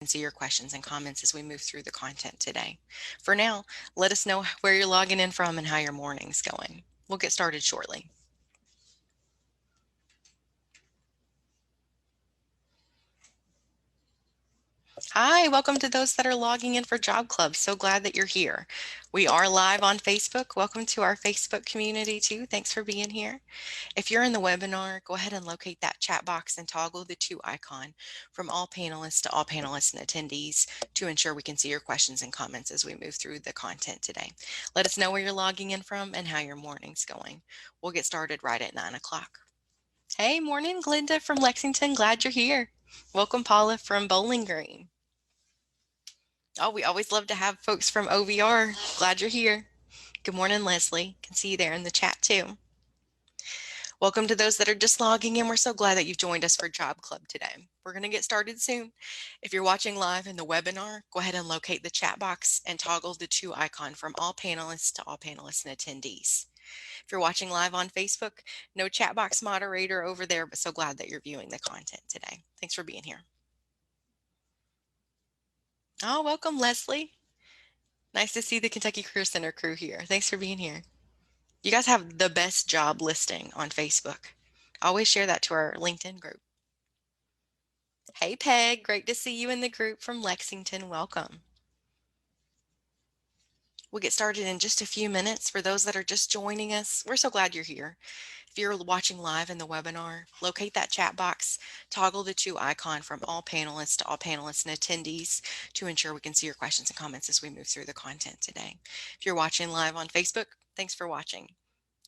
see your questions and comments as we move through the content today. For now, let us know where you're logging in from and how your morning's going. We'll get started shortly. Hi, welcome to those that are logging in for Job Club. So glad that you're here. We are live on Facebook. Welcome to our Facebook community too. Thanks for being here. If you're in the webinar, go ahead and locate that chat box and toggle the to icon from all panelists to all panelists and attendees to ensure we can see your questions and comments as we move through the content today. Let us know where you're logging in from and how your morning's going. We'll get started right at 9 o'clock. Hey, morning, Glinda from Lexington. Glad you're here. Welcome, Paula from Bowling Green. Oh, we always love to have folks from OVR. Glad you're here. Good morning, Leslie. Can see you there in the chat too. Welcome to those that are just logging in. We're so glad that you've joined us for Job Club today. We're going to get started soon. If you're watching live in the webinar, go ahead and locate the chat box and toggle the to icon from all panelists to all panelists and attendees. If you're watching live on Facebook, no chat box moderator over there, but so glad that you're viewing the content today. Thanks for being here. Oh, welcome, Leslie. Nice to see the Kentucky Career Center crew here. Thanks for being here. You guys have the best job listing on Facebook. Always share that to our LinkedIn group. Hey, Peg. Great to see you in the group from Lexington. Welcome. We'll get started in just a few minutes. For those that are just joining us, we're so glad you're here. If you're watching live in the webinar, locate that chat box, toggle the to icon from all panelists to all panelists and attendees to ensure we can see your questions and comments as we move through the content today. If you're watching live on Facebook, thanks for watching.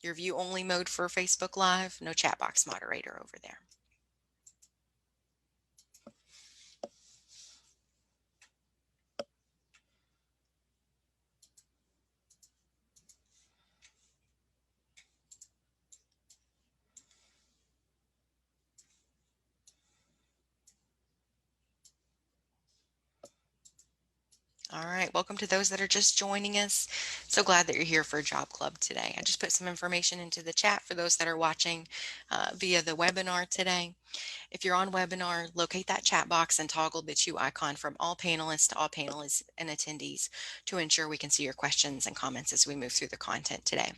Your view only mode for Facebook Live, no chat box moderator over there. All right, welcome to those that are just joining us. So glad that you're here for Job Club today. I just put some information into the chat for those that are watching via the webinar today. If you're on webinar, locate that chat box and toggle the to icon from all panelists to all panelists and attendees to ensure we can see your questions and comments as we move through the content today.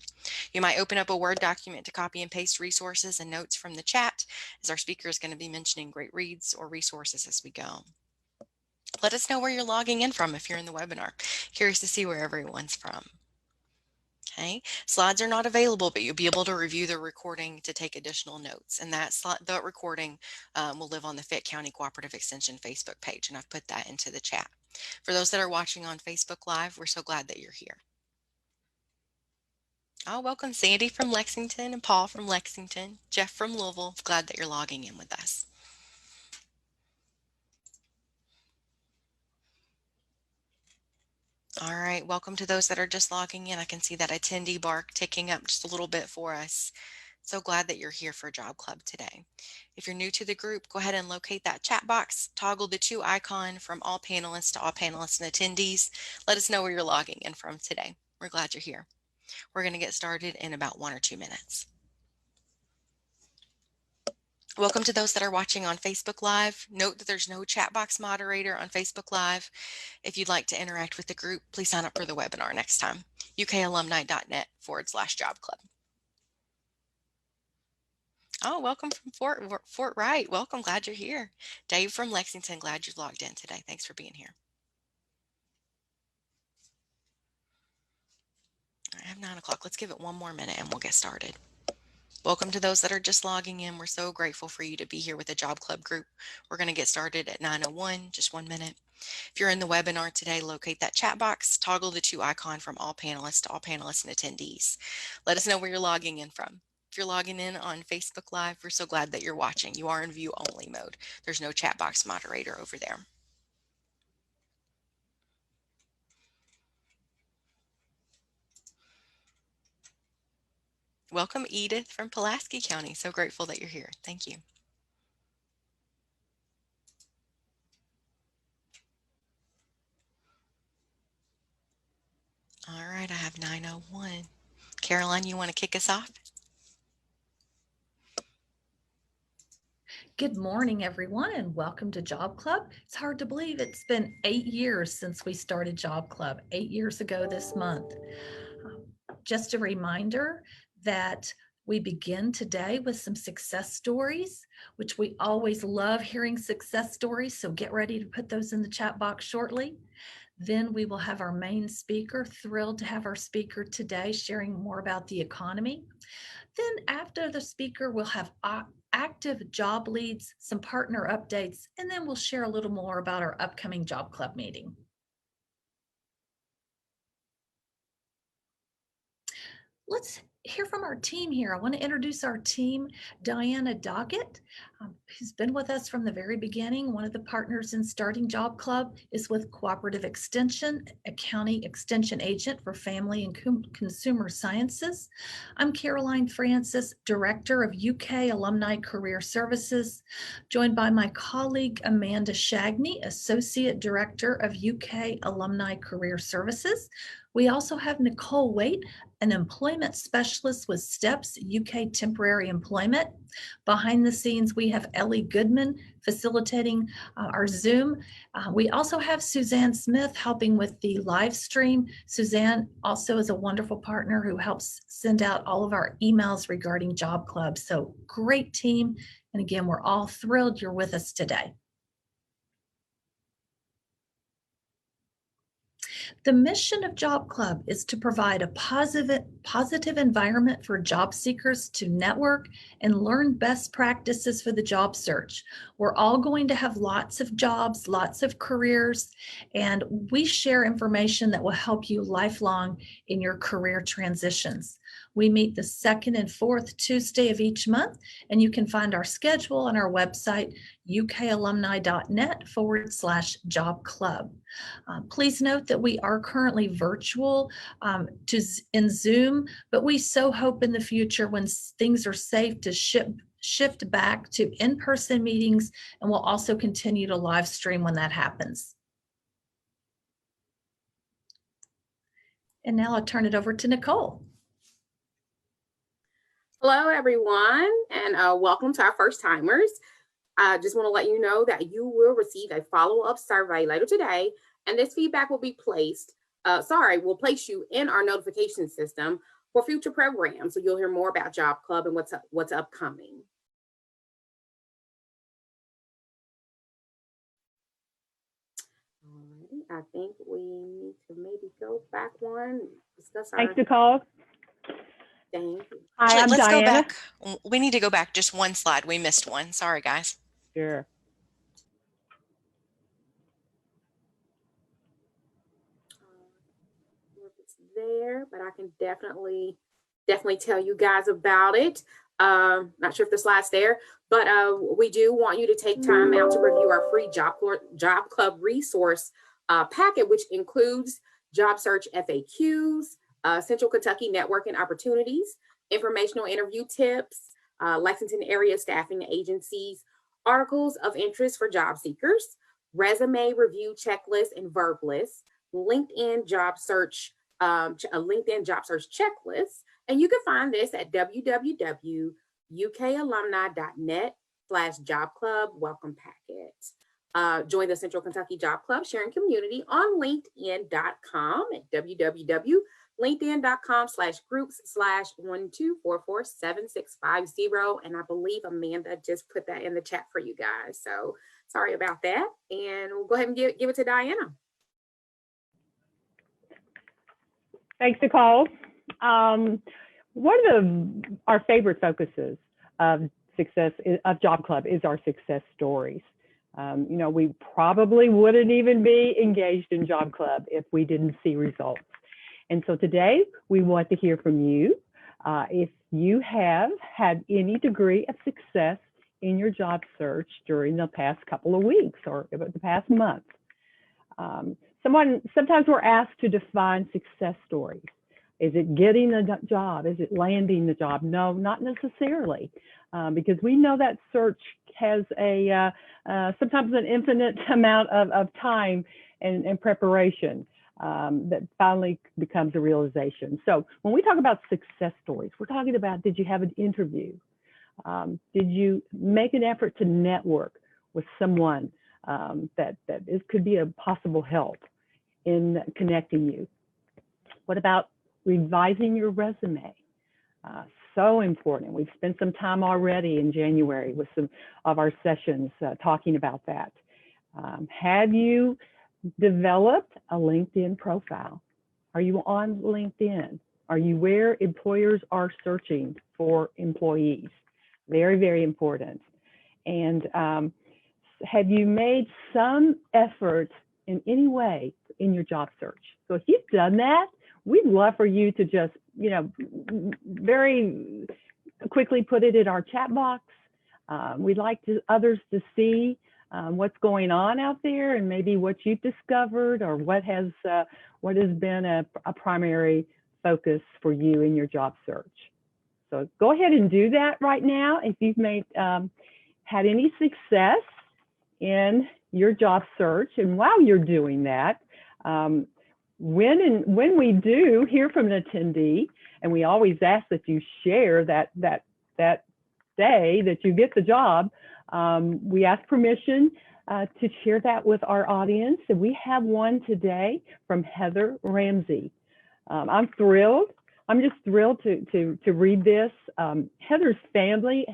You might open up a Word document to copy and paste resources and notes from the chat, as our speaker is going to be mentioning great reads or resources as we go. Let us know where you're logging in from if you're in the webinar. Curious to see where everyone's from. Okay, slides are not available, but you'll be able to review the recording to take additional notes. And that recording will live on the Fayette County Cooperative Extension Facebook page, and I've put that into the chat. For those that are watching on Facebook Live, we're so glad that you're here. Oh, welcome Sandy from Lexington and Paul from Lexington, Jeff from Louisville. Glad that you're logging in with us. All right, welcome to those that are just logging in. I can see that attendee bar ticking up just a little bit for us. So glad that you're here for Job Club today. If you're new to the group, go ahead and locate that chat box, toggle the to icon from all panelists to all panelists and attendees. Let us know where you're logging in from today. We're glad you're here. We're going to get started in about 1 or 2 minutes. Welcome to those that are watching on Facebook Live. Note that there's no chat box moderator on Facebook Live. If you'd like to interact with the group, please sign up for the webinar next time. ukalumni.net/Job Club. Oh, welcome from Fort Wright. Welcome, glad you're here. Dave from Lexington, glad you're logged in today. Thanks for being here. I have 9 o'clock. Let's give it 1 more minute and we'll get started. Welcome to those that are just logging in. We're so grateful for you to be here with the Job Club group. We're going to get started at 9:01, just 1 minute. If you're in the webinar today, locate that chat box, toggle the to icon from all panelists to all panelists and attendees. Let us know where you're logging in from. If you're logging in on Facebook Live, we're so glad that you're watching. You are in view only mode. There's no chat box moderator over there. Welcome, Edith from Pulaski County. So grateful that you're here. Thank you. All right, I have 9:01. Caroline, you want to kick us off? Good morning, everyone, and welcome to Job Club. It's hard to believe it's been 8 years since we started Job Club, 8 years ago this month. Just a reminder that we begin today with some success stories, which we always love hearing success stories, so get ready to put those in the chat box shortly. Then we will have our main speaker, thrilled to have our speaker today sharing more about the economy. Then after the speaker, we'll have active job leads, some partner updates, and then we'll share a little more about our upcoming Job Club meeting. Let's hear from our team here. I want to introduce our team, Diana Doggett, who's been with us from the very beginning. One of the partners in starting Job Club is with Cooperative Extension, a county extension agent for family and consumer sciences. I'm Caroline Francis, Director of UK Alumni Career Services, joined by my colleague Amanda Shagney, Associate Director of UK Alumni Career Services. We also have Nicole Waite, an employment specialist with STEPS UK Temporary Employment. Behind the scenes, we have Ellie Goodman facilitating our Zoom. We also have Suzanne Smith helping with the live stream. Suzanne also is a wonderful partner who helps send out all of our emails regarding Job Club. So great team. And again, we're all thrilled you're with us today. The mission of Job Club is to provide a positive environment for job seekers to network and learn best practices for the job search. We're all going to have lots of jobs, lots of careers, and we share information that will help you lifelong in your career transitions. We meet the second and fourth Tuesday of each month, and you can find our schedule on our website, ukalumni.net/job club. Please note that we are currently virtual in Zoom, but we so hope in the future when things are safe to shift back to in-person meetings, and we'll also continue to live stream when that happens. And now I'll turn it over to Nicole. Hello, everyone, and welcome to our first timers. I just want to let you know that you will receive a follow-up survey later today, and this feedback will be will place you in our notification system for future programs. So you'll hear more about Job Club and what's upcoming. Alrighty, I think we need to maybe go back one, discuss our— Thanks, Nicole. Thank you. Hi, I'm Let's Diana. go back. We need to go back just one slide. We missed one. Sorry, guys. Sure. It's there, but I can definitely tell you guys about it. Not sure if the slide's there, but we do want you to take time out to review our free Job Club resource packet, which includes job search FAQs, Central Kentucky networking opportunities, informational interview tips, Lexington area staffing agencies, articles of interest for job seekers, resume review checklist and verb lists, LinkedIn job search checklist. And you can find this at www.ukalumni.net/job club welcome packet. Join the Central Kentucky Job Club sharing community on LinkedIn.com at www.linkedin.com/groups/1244765. And I believe Amanda just put that in the chat for you guys. So sorry about that. And we'll go ahead and give it to Diana. Thanks, Nicole. One of our favorite focuses of success of Job Club is our success stories. We probably wouldn't even be engaged in Job Club if we didn't see results. And so today we want to hear from you. If you have had any degree of success in your job search during the past couple of weeks or the past month. Sometimes we're asked to define success stories. Is it getting the job? Is it landing the job? No, not necessarily, because we know that search has sometimes an infinite amount of time and preparation that finally becomes a realization. So when we talk about success stories, we're talking about, did you have an interview? Did you make an effort to network with someone that could be a possible help in connecting you? What about revising your resume? So important. We've spent some time already in January with some of our sessions talking about that. Have you developed a LinkedIn profile? Are you on LinkedIn? Are you where employers are searching for employees? Very, very important. And have you made some effort in any way in your job search? So if you've done that, we'd love for you to just, very quickly put it in our chat box. We'd like others to see what's going on out there and maybe what you've discovered or what has been a primary focus for you in your job search. So go ahead and do that right now if you've had any success in your job search. And while you're doing that, when we do hear from an attendee, and we always ask that you share that day that you get the job, we ask permission to share that with our audience. And we have one today from Heather Ramsey. I'm thrilled. I'm just thrilled to read this. Heather's family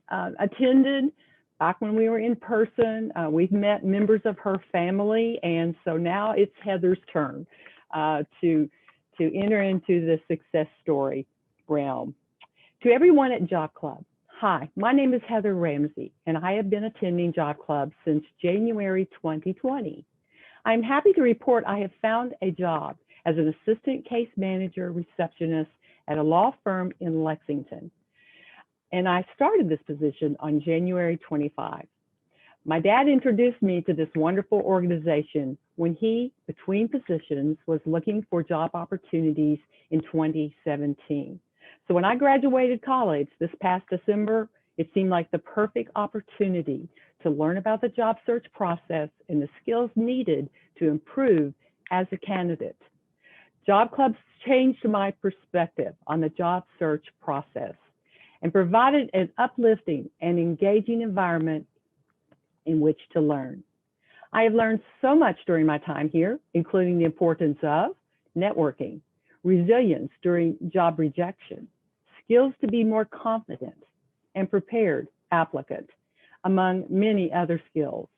attended back when we were in person. We've met members of her family, and so now it's Heather's turn to enter into the success story realm. To everyone at Job Club, hi, my name is Heather Ramsey, and I have been attending Job Club since January 2020. I'm happy to report I have found a job as an assistant case manager receptionist at a law firm in Lexington. And I started this position on January 25. My dad introduced me to this wonderful organization when he, between positions, was looking for job opportunities in 2017. So when I graduated college this past December, it seemed like the perfect opportunity to learn about the job search process and the skills needed to improve as a candidate. Job Clubs changed my perspective on the job search process and provided an uplifting and engaging environment in which to learn. I have learned so much during my time here, including the importance of networking, resilience during job rejection, skills to be more confident and prepared applicant, among many other skills.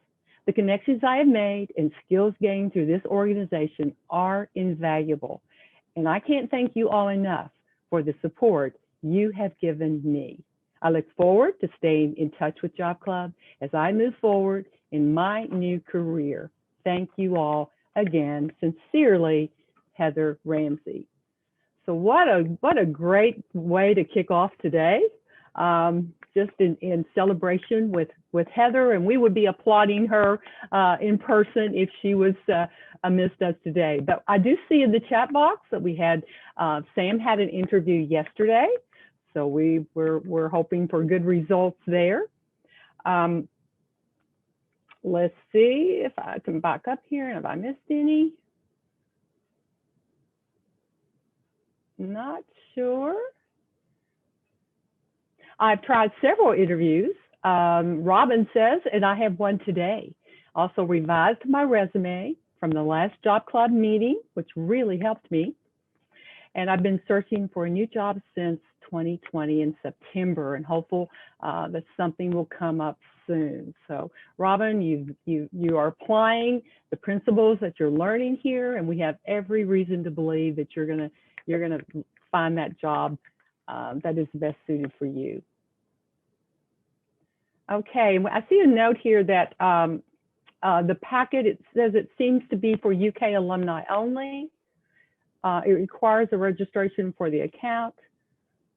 The connections I have made and skills gained through this organization are invaluable, and I can't thank you all enough for the support you have given me. I look forward to staying in touch with Job Club as I move forward in my new career. Thank you all again. Sincerely, Heather Ramsey. So what a great way to kick off today, just in celebration with Heather, and we would be applauding her in person if she was amidst us today. But I do see in the chat box that we had, Sam had an interview yesterday, so we're hoping for good results there. Let's see if I can back up here and have I missed any? Not sure. I've tried several interviews. Robin says, and I have one today. Also revised my resume from the last Job Club meeting, which really helped me. And I've been searching for a new job since 2020 in September, and hopeful that something will come up soon. So Robin, you are applying the principles that you're learning here, and we have every reason to believe that you're gonna find that job that is best suited for you. Okay, I see a note here that the packet, it says it seems to be for UK alumni only. It requires a registration for the account,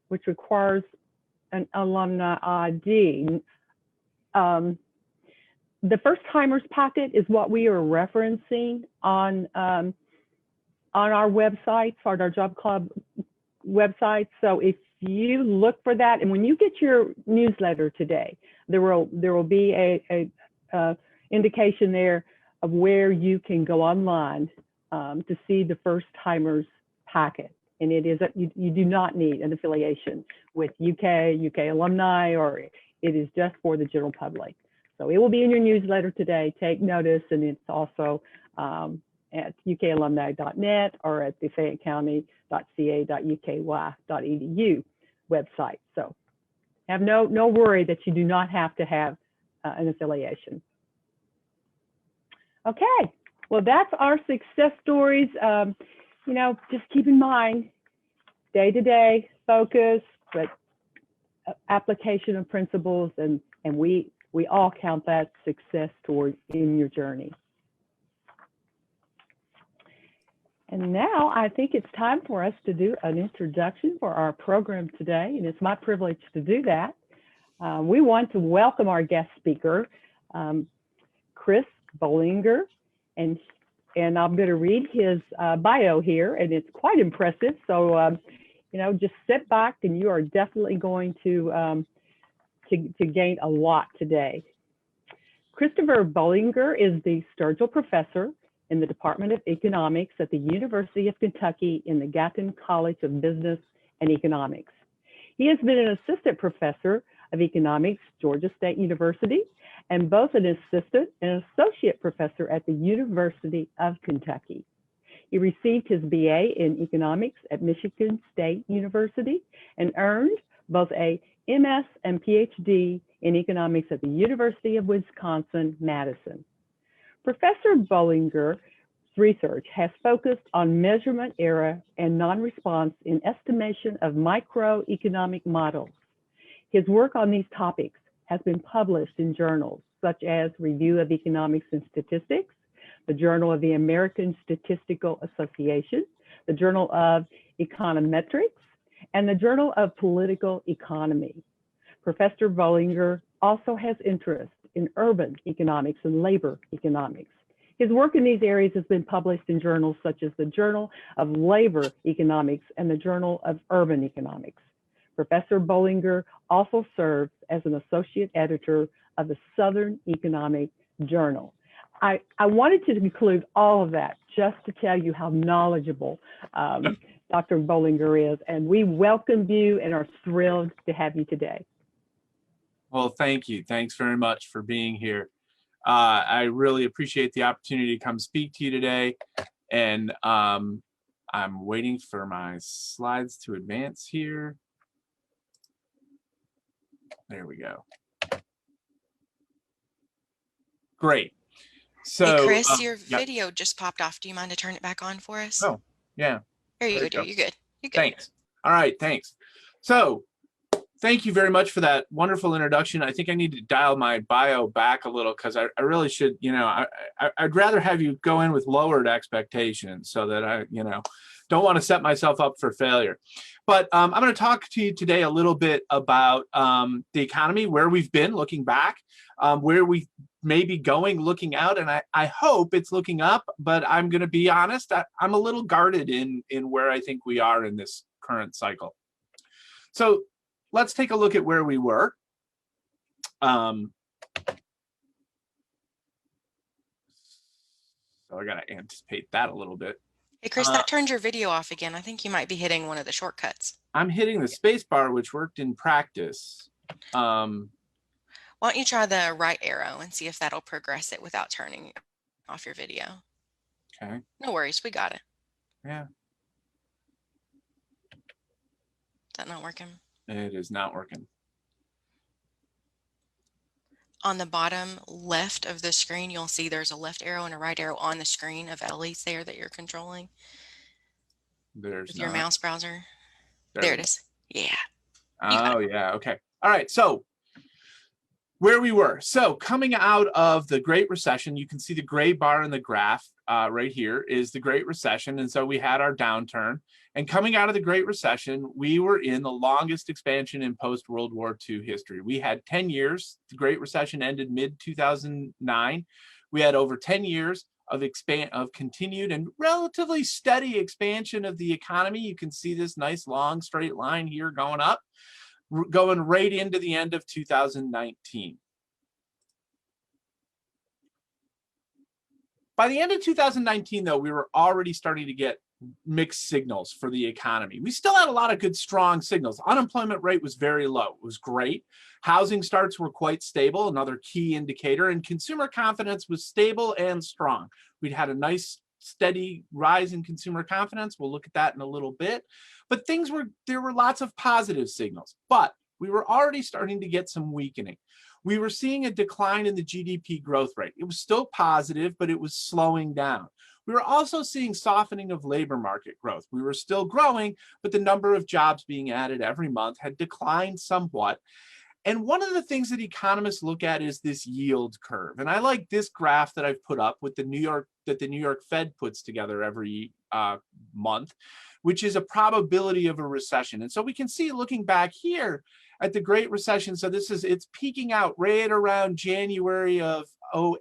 which requires an alumni ID. The first timers packet is what we are referencing on our website, on our Job Club website. So if you look for that, and when you get your newsletter today, there will be a indication there of where you can go online to see the first timers packet. and it is you do not need an affiliation with UK alumni, or it is just for the general public. So it will be in your newsletter today. Take notice, and it's also at ukalumni.net or at the fayettcounty.ca.uky.edu website. So have no worry that you do not have to have an affiliation. Okay, well, that's our success stories. You know, just keep in mind, day-to-day focus, but application of principles, and we all count that success story in your journey. And now I think it's time for us to do an introduction for our program today, and it's my privilege to do that. We want to welcome our guest speaker, Chris Bollinger, and I'm going to read his bio here, and it's quite impressive. So, you know, just sit back, and you are definitely going to gain a lot today. Christopher Bollinger is the Sturgill Professor in the Department of Economics at the University of Kentucky in the Gatton College of Business and Economics. He has been an assistant professor of economics, Georgia State University, and both an assistant and associate professor at the University of Kentucky. He received his BA in economics at Michigan State University and earned both a MS and Ph.D. in economics at the University of Wisconsin-Madison. Professor Bollinger's research has focused on measurement error and non-response in estimation of microeconomic models. His work on these topics has been published in journals such as Review of Economics and Statistics, the Journal of the American Statistical Association, the Journal of Econometrics, and the Journal of Political Economy. Professor Bollinger also has interest in urban economics and labor economics. His work in these areas has been published in journals such as the Journal of Labor Economics and the Journal of Urban Economics. Professor Bollinger also serves as an associate editor of the Southern Economic Journal. I wanted to include all of that just to tell you how knowledgeable Dr. Bollinger is, and we welcome you and are thrilled to have you today. Well, thank you. Thanks very much for being here. I really appreciate the opportunity to come speak to you today. And I'm waiting for my slides to advance here. There we go. Great. So, hey, Chris, your yeah. video just popped off. Do you mind to turn it back on for us? Oh, yeah. There you go, dear. You're good. You're good. Thanks. All right, thanks. So, thank you very much for that wonderful introduction. I think I need to dial my bio back a little because I really should, you know, I'd rather have you go in with lowered expectations so that I, you know, don't want to set myself up for failure. But I'm going to talk to you today a little bit about the economy, where we've been looking back, where we may be going looking out, and I hope it's looking up, but I'm going to be honest, I'm a little guarded in where I think we are in this current cycle. So let's take a look at where we were. So I got to anticipate that a little bit. Hey, Chris, that turned your video off again. I think you might be hitting one of the shortcuts. I'm hitting the space bar, which worked in practice. Why don't you try the right arrow and see if that'll progress it without turning off your video? Okay. No worries, we got it. Yeah. Is that not working? It is not working. On the bottom left of the screen, you'll see there's a left arrow and a right arrow on the screen of Ellie's there that you're controlling. There's with your mouse browser. There There it is. Yeah. Oh, yeah. Okay. All right. So where we were. So coming out of the Great Recession, you can see the gray bar in the graph right here is the Great Recession. And so we had our downturn. And coming out of the Great Recession, we were in the longest expansion in post-World War II history. We had 10 years. The Great Recession ended mid-2009. We had over 10 years of continued and relatively steady expansion of the economy. You can see this nice long straight line here going up, going right into the end of 2019. By the end of 2019, though, we were already starting to get mixed signals for the economy. We still had a lot of good, strong signals. Unemployment rate was very low. It was great. Housing starts were quite stable, another key indicator, and consumer confidence was stable and strong. We'd had a nice, steady rise in consumer confidence. We'll look at that in a little bit. But there were lots of positive signals, but we were already starting to get some weakening. We were seeing a decline in the GDP growth rate. It was still positive, but it was slowing down. We were also seeing softening of labor market growth. We were still growing, but the number of jobs being added every month had declined somewhat. And one of the things that economists look at is this yield curve. And I like this graph that I've put up with the New York Fed puts together every month, which is a probability of a recession. And so we can see, looking back here at the Great Recession, so it's peaking out right around January of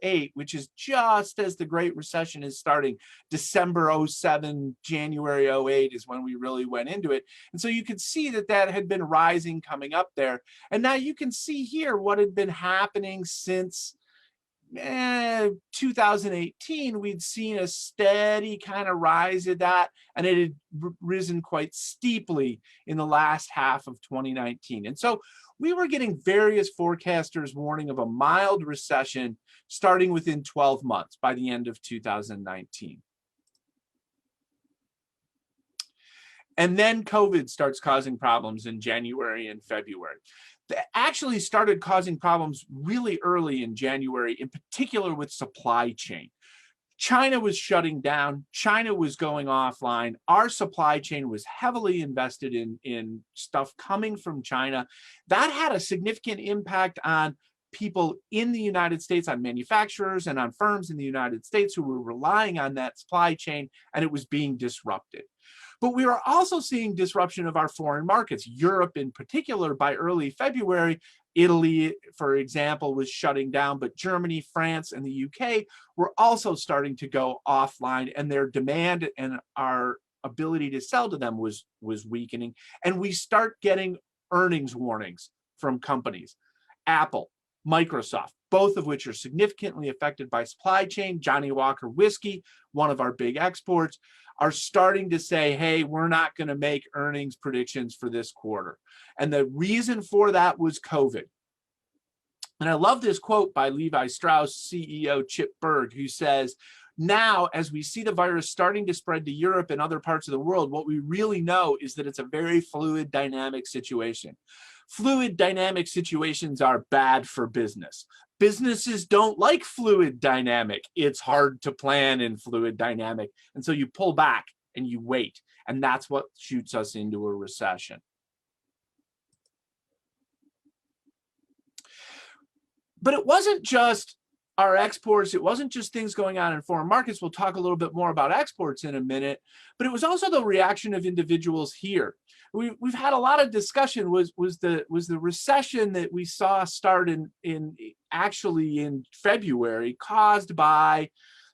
08, which is just as the Great Recession is starting. December 07, January 08 is when we really went into it. And so you could see that had been rising coming up there. And now you can see here what had been happening since 2018. We'd seen a steady kind of rise of that, and it had risen quite steeply in the last half of 2019. And so we were getting various forecasters warning of a mild recession starting within 12 months by the end of 2019. And then COVID starts causing problems in January and February. That actually started causing problems really early in January, in particular with supply chain. China was shutting down. China was going offline. Our supply chain was heavily invested in stuff coming from China. That had a significant impact on people in the United States, on manufacturers and on firms in the United States who were relying on that supply chain, and it was being disrupted. But we were also seeing disruption of our foreign markets. Europe in particular, by early February, Italy, for example, was shutting down, but Germany, France, and the UK were also starting to go offline, and their demand and our ability to sell to them was weakening. And we start getting earnings warnings from companies. Apple, Microsoft, both of which are significantly affected by supply chain. Johnnie Walker Whiskey, one of our big exports, are starting to say, hey, we're not going to make earnings predictions for this quarter. And the reason for that was COVID. And I love this quote by Levi Strauss CEO Chip Bergh, who says, now, as we see the virus starting to spread to Europe and other parts of the world, what we really know is that it's a very fluid, dynamic situation. Fluid, dynamic situations are bad for business. Businesses don't like fluid dynamic. It's hard to plan in fluid dynamic. And so you pull back and you wait. And that's what shoots us into a recession. But it wasn't just our exports. It wasn't just things going on in foreign markets. We'll talk a little bit more about exports in a minute. But it was also the reaction of individuals here. We've had a lot of discussion. Was the recession that we saw start in February caused by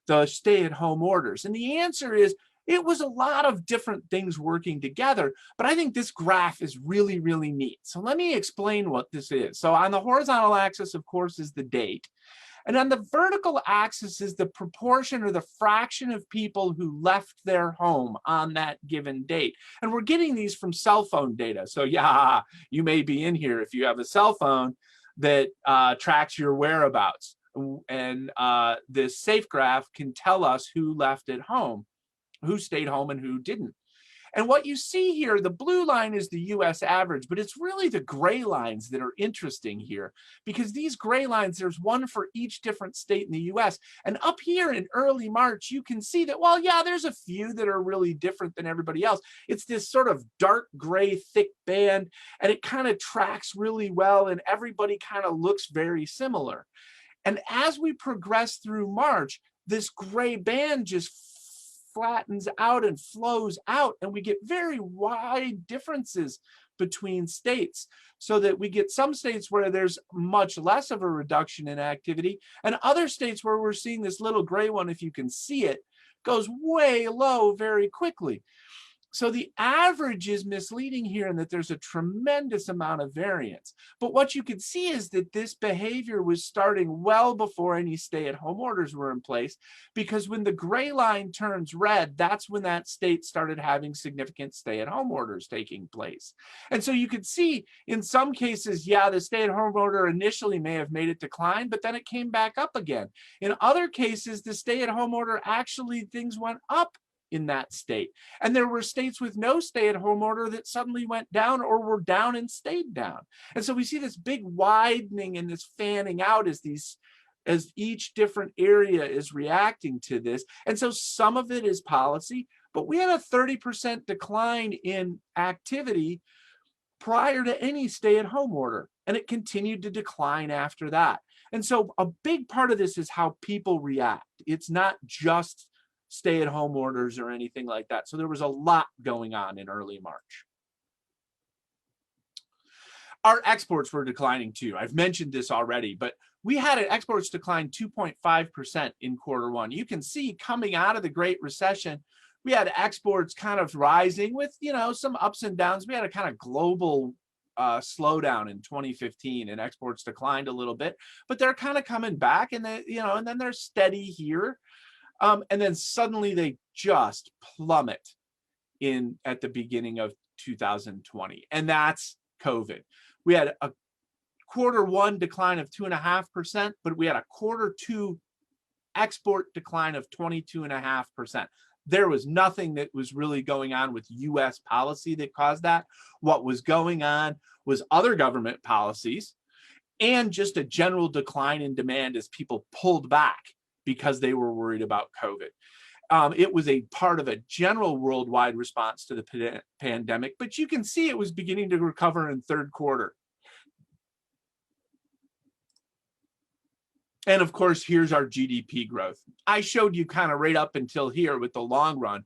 the stay-at-home orders? And the answer is it was a lot of different things working together. But I think this graph is really, really neat. So let me explain what this is. So on the horizontal axis, of course, is the date. And on the vertical axis is the proportion or the fraction of people who left their home on that given date. And we're getting these from cell phone data. So yeah, you may be in here if you have a cell phone that tracks your whereabouts. And this safe graph can tell us who left at home, who stayed home and who didn't. And what you see here, the blue line is the US average, but it's really the gray lines that are interesting here, because these gray lines, there's one for each different state in the US. And up here in early March, you can see that, well, yeah, there's a few that are really different than everybody else. It's this sort of dark gray, thick band, and it kind of tracks really well, and everybody kind of looks very similar. And as we progress through March, this gray band just flattens out and flows out, and we get very wide differences between states, so that we get some states where there's much less of a reduction in activity, and other states where we're seeing this little gray one, if you can see it, goes way low very quickly. So the average is misleading here in that there's a tremendous amount of variance. But what you can see is that this behavior was starting well before any stay-at-home orders were in place, because when the gray line turns red, that's when that state started having significant stay-at-home orders taking place. And so you can see in some cases, yeah, the stay-at-home order initially may have made it decline, but then it came back up again. In other cases, the stay-at-home order actually, things went up in that state. And there were states with no stay-at-home order that suddenly went down or were down and stayed down. And so we see this big widening and this fanning out as each different area is reacting to this. And so some of it is policy, but we had a 30% decline in activity prior to any stay-at-home order, and it continued to decline after that. And so a big part of this is how people react. It's not just stay-at-home orders or anything like that. So there was a lot going on in early March. Our exports were declining too. I've mentioned this already, but we had exports decline 2.5% in Q1. You can see coming out of the Great Recession, we had exports kind of rising with, some ups and downs. We had a kind of global slowdown in 2015, and exports declined a little bit, but they're kind of coming back, and and then they're steady here. And then suddenly they just plummet at the beginning of 2020. And that's COVID. We had a Q1 decline of 2.5%, but we had a Q2 export decline of 22.5%. There was nothing that was really going on with US policy that caused that. What was going on was other government policies and just a general decline in demand as people pulled back because they were worried about COVID. It was a part of a general worldwide response to the pandemic, but you can see it was beginning to recover in Q3. And of course, here's our GDP growth. I showed you kind of right up until here with the long run,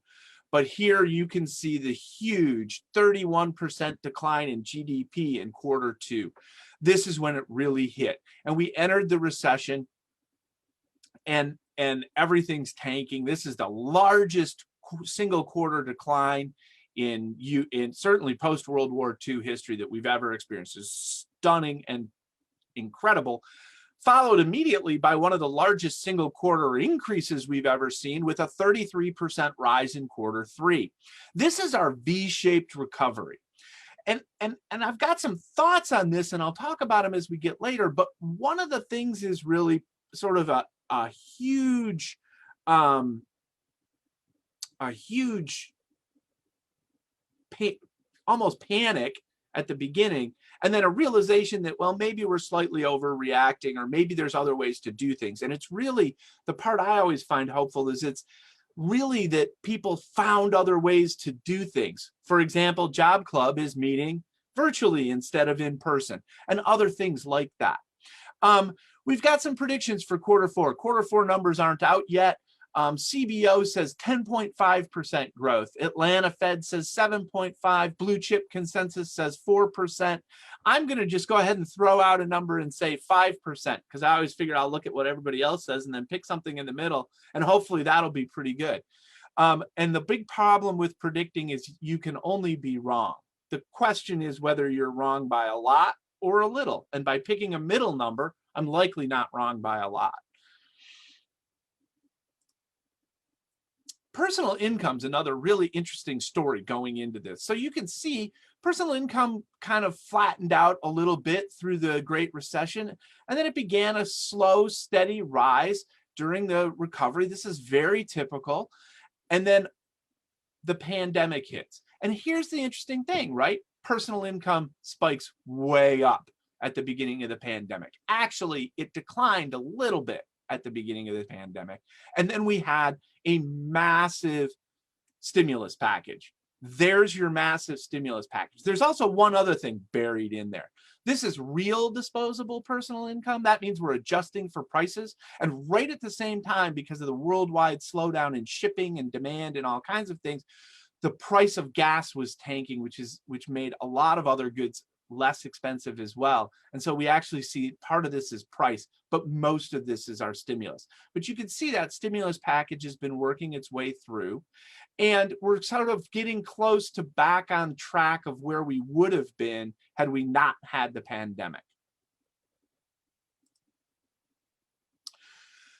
but here you can see the huge 31% decline in GDP in Q2. This is when it really hit. And we entered the recession, and everything's tanking. This is the largest single quarter decline in certainly post World War II history that we've ever experienced. It's stunning and incredible, followed immediately by one of the largest single quarter increases we've ever seen, with a 33% rise in Q3. This is our V-shaped recovery. And I've got some thoughts on this, and I'll talk about them as we get later, but one of the things is really sort of a huge almost panic at the beginning, and then a realization that, well, maybe we're slightly overreacting, or maybe there's other ways to do things. And it's really the part I always find helpful is it's really that people found other ways to do things. For example, Job Club is meeting virtually instead of in person, and other things like that. We've got some predictions for Q4. Q4 numbers aren't out yet. CBO says 10.5% growth. Atlanta Fed says 7.5. Blue Chip Consensus says 4%. I'm going to just go ahead and throw out a number and say 5%, because I always figure I'll look at what everybody else says and then pick something in the middle, and hopefully that'll be pretty good. And the big problem with predicting is you can only be wrong. The question is whether you're wrong by a lot or a little. And by picking a middle number, I'm likely not wrong by a lot. Personal income's another really interesting story going into this. So you can see personal income kind of flattened out a little bit through the Great Recession, and then it began a slow, steady rise during the recovery. This is very typical. And then the pandemic hits. And here's the interesting thing, right? Personal income spikes way up at the beginning of the pandemic. Actually, it declined a little bit at the beginning of the pandemic. And then we had a massive stimulus package. There's your massive stimulus package. There's also one other thing buried in there. This is real disposable personal income. That means we're adjusting for prices. And right at the same time, because of the worldwide slowdown in shipping and demand and all kinds of things, the price of gas was tanking, which made a lot of other goods less expensive as well. And so we actually see part of this is price, but most of this is our stimulus. But you can see that stimulus package has been working its way through, and we're sort of getting close to back on track of where we would have been had we not had the pandemic.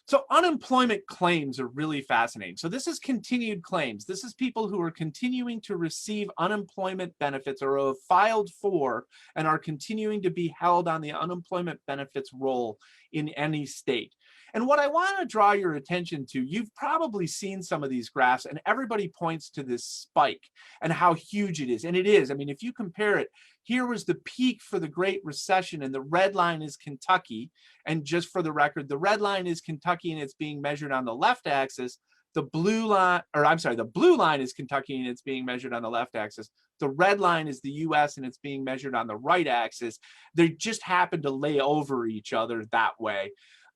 So unemployment claims are really fascinating. So this is continued claims. This is people who are continuing to receive unemployment benefits or have filed for and are continuing to be held on the unemployment benefits roll in any state. And what I want to draw your attention to, you've probably seen some of these graphs, and everybody points to this spike and how huge it is. And it is. I mean, if you compare it, here was the peak for the Great Recession, and the red line is Kentucky. And just for the record, the red line is Kentucky, and it's being measured on the left axis. The blue line, or I'm sorry, the blue line is Kentucky, and it's being measured on the left axis. The red line is the US, and it's being measured on the right axis. They just happen to lay over each other that way.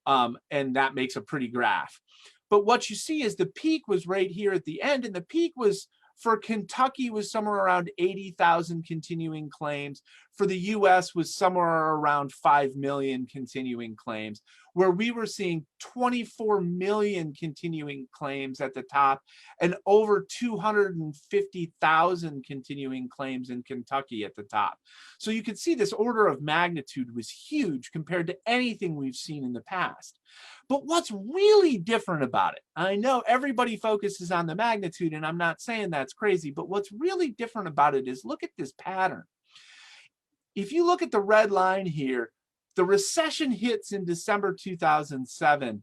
And that makes a pretty graph. But what you see is the peak was right here at the end, and the peak was for Kentucky was somewhere around 80,000 continuing claims. For the US was somewhere around 5 million continuing claims, where we were seeing 24 million continuing claims at the top and over 250,000 continuing claims in Kentucky at the top. So you can see this order of magnitude was huge compared to anything we've seen in the past. But what's really different about it, I know everybody focuses on the magnitude, and I'm not saying that's crazy, but what's really different about it is look at this pattern. If you look at the red line here, the recession hits in December 2007,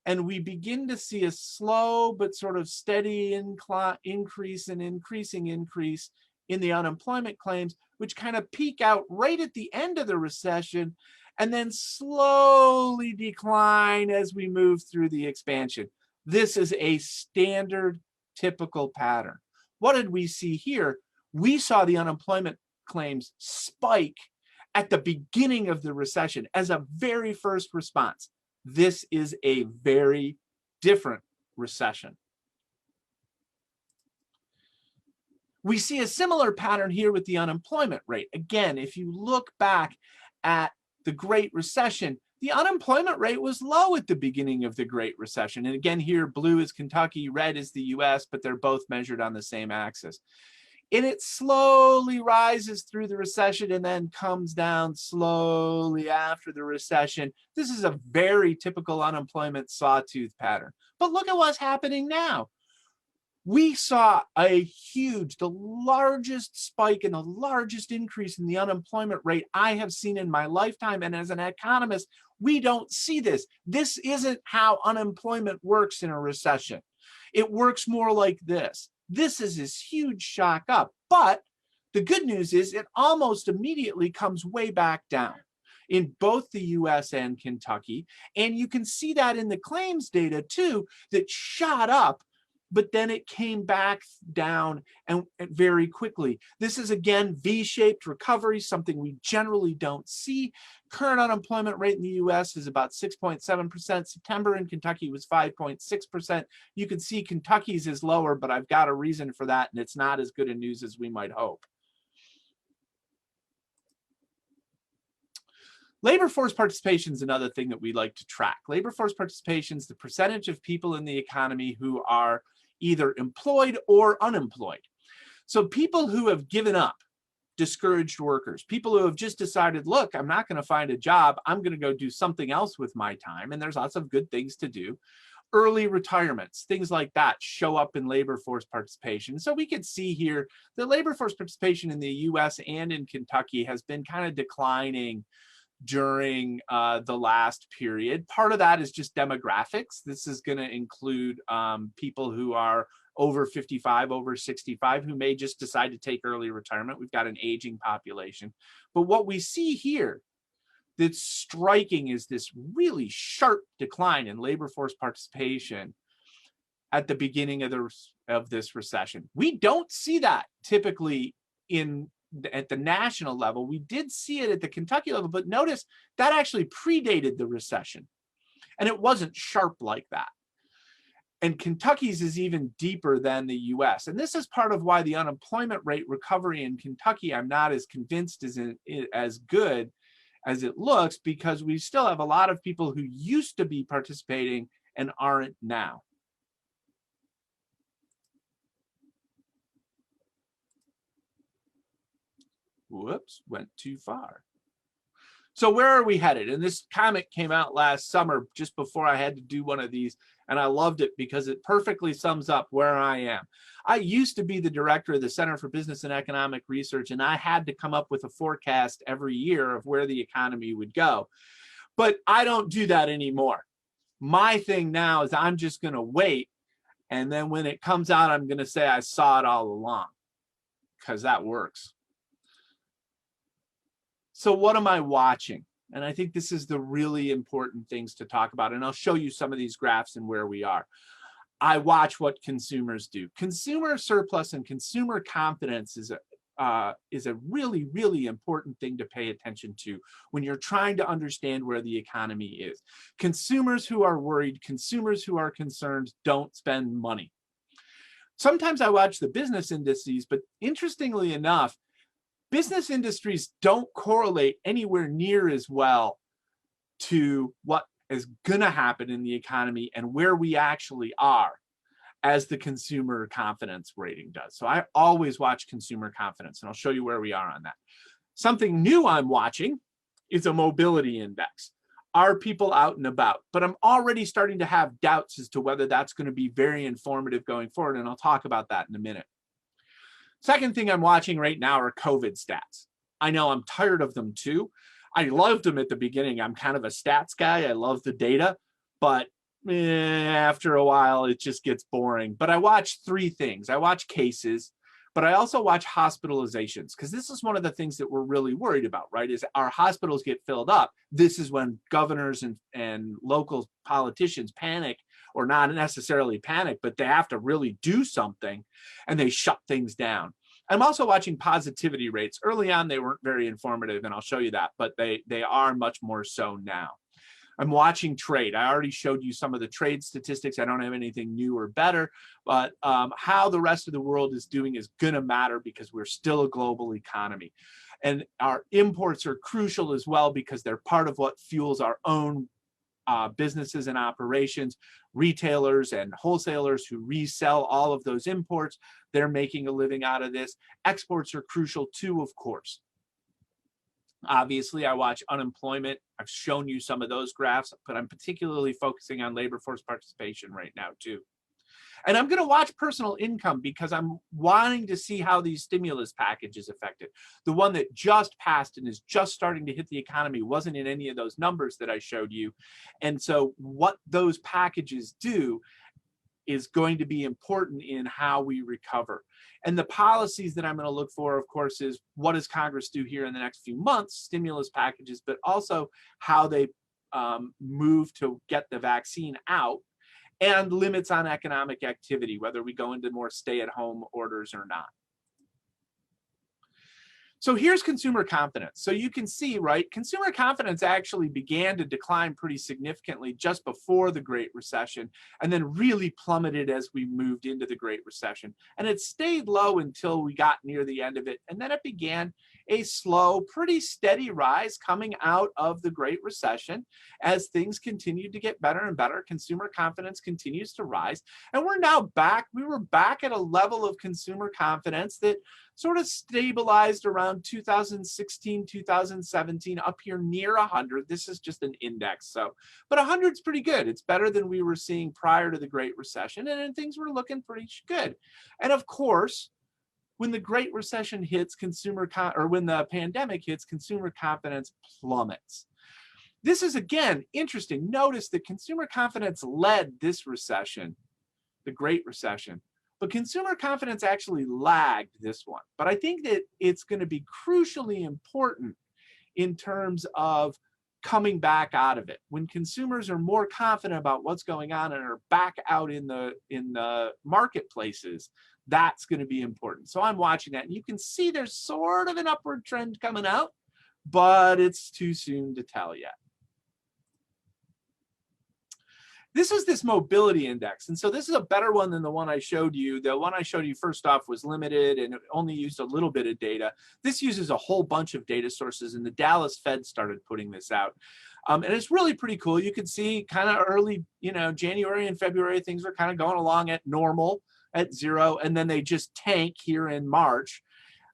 and we begin to see a slow but sort of steady increase and increase in the unemployment claims, which kind of peak out right at the end of the recession and then slowly decline as we move through the expansion. This is a standard, typical pattern. What did we see here? We saw the unemployment claims spike at the beginning of the recession as a very first response. This is a very different recession. We see a similar pattern here with the unemployment rate. Again, if you look back at the Great Recession, the unemployment rate was low at the beginning of the Great Recession. And again, here, blue is Kentucky, red is the US, but they're both measured on the same axis. And it slowly rises through the recession and then comes down slowly after the recession. This is a very typical unemployment sawtooth pattern. But look at what's happening now. We saw a huge, the largest spike and the largest increase in the unemployment rate I have seen in my lifetime. And as an economist, we don't see this. This isn't how unemployment works in a recession. It works more like this. This is this huge shock up. But the good news is it almost immediately comes way back down in both the US and Kentucky. And you can see that in the claims data too, that shot up, but then it came back down and very quickly. This is again V-shaped recovery, something we generally don't see. Current unemployment rate in the US is about 6.7%. September in Kentucky was 5.6%. You can see Kentucky's is lower, but I've got a reason for that, and it's not as good a news as we might hope. Labor force participation is another thing that we like to track. Labor force participation is the percentage of people in the economy who are either employed or unemployed. So people who have given up, discouraged workers, people who have just decided, look, I'm not going to find a job, I'm going to go do something else with my time, and there's lots of good things to do. Early retirements, things like that show up in labor force participation. So we could see here that labor force participation in the US and in Kentucky has been kind of declining during the last period. Part of that is just demographics. This is going to include people who are over 55, over 65, who may just decide to take early retirement. We've got an aging population. But what we see here that's striking is this really sharp decline in labor force participation at the beginning of this recession. We don't see that typically at the national level. We did see it at the Kentucky level, but notice that actually predated the recession, and it wasn't sharp like that. And Kentucky's is even deeper than the US. And this is part of why the unemployment rate recovery in Kentucky, I'm not as convinced is as good as it looks, because we still have a lot of people who used to be participating and aren't now. Whoops, went too far. So where are we headed? And this comic came out last summer, just before I had to do one of these, and I loved it because it perfectly sums up where I am. I used to be the director of the Center for Business and Economic Research, and I had to come up with a forecast every year of where the economy would go. But I don't do that anymore. My thing now is I'm just going to wait, and then when it comes out, I'm going to say I saw it all along, because that works. So what am I watching? And I think this is the really important things to talk about. And I'll show you some of these graphs and where we are. I watch what consumers do. Consumer surplus and consumer confidence is a really, really important thing to pay attention to when you're trying to understand where the economy is. Consumers who are worried, consumers who are concerned don't spend money. Sometimes I watch the business indices, but interestingly enough, business industries don't correlate anywhere near as well to what is going to happen in the economy and where we actually are as the consumer confidence rating does. So I always watch consumer confidence, and I'll show you where we are on that. Something new I'm watching is a mobility index. Are people out and about? But I'm already starting to have doubts as to whether that's going to be very informative going forward, and I'll talk about that in a minute. Second thing I'm watching right now are COVID stats. I know I'm tired of them too. I loved them at the beginning. I'm kind of a stats guy. I love the data, but after a while, it just gets boring. But I watch three things. I watch cases, but I also watch hospitalizations, because this is one of the things that we're really worried about, right? Is our hospitals get filled up. This is when governors and local politicians panic, or not necessarily panic, but they have to really do something, and they shut things down. I'm also watching positivity rates. Early on, they weren't very informative, and I'll show you that, but they are much more so now. I'm watching trade. I already showed you some of the trade statistics. I don't have anything new or better, but how the rest of the world is doing is going to matter, because we're still a global economy. And our imports are crucial as well, because they're part of what fuels our own businesses and operations. Retailers and wholesalers who resell all of those imports, they're making a living out of this. Exports are crucial too, of course. Obviously, I watch unemployment. I've shown you some of those graphs, but I'm particularly focusing on labor force participation right now too. And I'm going to watch personal income, because I'm wanting to see how these stimulus packages affected. The one that just passed and is just starting to hit the economy wasn't in any of those numbers that I showed you. And so what those packages do is going to be important in how we recover. And the policies that I'm going to look for, of course, is what does Congress do here in the next few months, stimulus packages, but also how they move to get the vaccine out, and limits on economic activity, whether we go into more stay-at-home orders or not. So here's consumer confidence. So you can see, right, consumer confidence actually began to decline pretty significantly just before the Great Recession, and then really plummeted as we moved into the Great Recession. And it stayed low until we got near the end of it. And then it began a slow, pretty steady rise coming out of the Great Recession. As things continued to get better and better, consumer confidence continues to rise. And we're now back, we were back at a level of consumer confidence that sort of stabilized around 2016, 2017, up here near 100. This is just an index, so, but 100 is pretty good. It's better than we were seeing prior to the Great Recession, and things were looking pretty good. And of course, when the Great Recession hits, when the pandemic hits, consumer confidence plummets. This is, again, interesting. Notice that consumer confidence led this recession, the Great Recession. But consumer confidence actually lagged this one. But I think that it's going to be crucially important in terms of coming back out of it. When consumers are more confident about what's going on and are back out in the marketplaces, that's going to be important. So I'm watching that. And you can see there's sort of an upward trend coming out, but it's too soon to tell yet. this is this mobility index. And so this is a better one than the one I showed you. The one I showed you first off was limited and it only used a little bit of data. This uses a whole bunch of data sources, and the Dallas Fed started putting this out. And it's really pretty cool. You can see kind of early, January and February, things were kind of going along at normal at 0, and then they just tank here in March.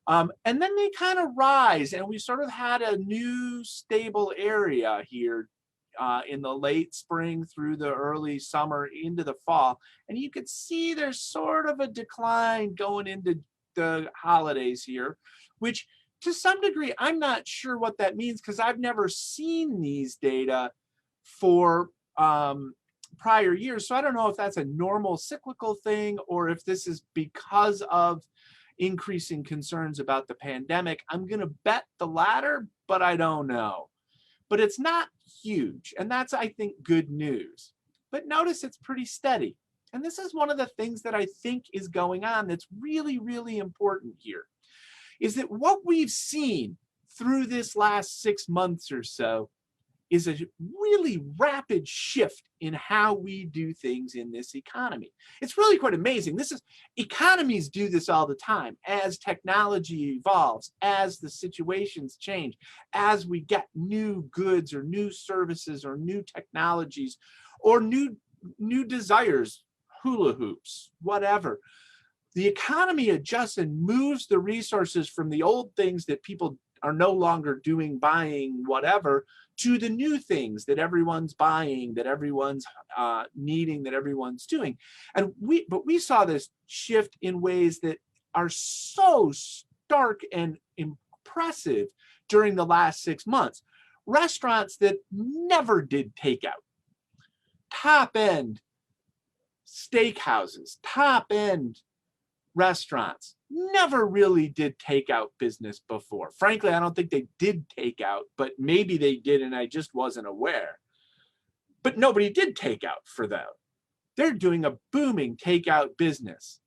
And then they kind of rise, and we sort of had a new stable area here in the late spring through the early summer into the fall. And you could see there's sort of a decline going into the holidays here, which to some degree, I'm not sure what that means because I've never seen these data for prior years. So I don't know if that's a normal cyclical thing or if this is because of increasing concerns about the pandemic. I'm going to bet the latter, but I don't know. But it's not huge, and that's, I think, good news. But notice it's pretty steady. And this is one of the things that I think is going on that's really, really important here, is that what we've seen through this last 6 months or so is a really rapid shift in how we do things in this economy. It's really quite amazing. Economies do this all the time as technology evolves, as the situations change, as we get new goods or new services or new technologies or new desires, hula hoops, whatever. The economy adjusts and moves the resources from the old things that people are no longer doing, buying, whatever, to the new things that everyone's buying, that everyone's needing, that everyone's doing. And we saw this shift in ways that are so stark and impressive during the last 6 months. Restaurants that never did takeout, top-end steakhouses, top-end restaurants never really did takeout business before. Frankly, I don't think they did takeout, but maybe they did and I just wasn't aware. But nobody did takeout for them. They're doing a booming takeout business.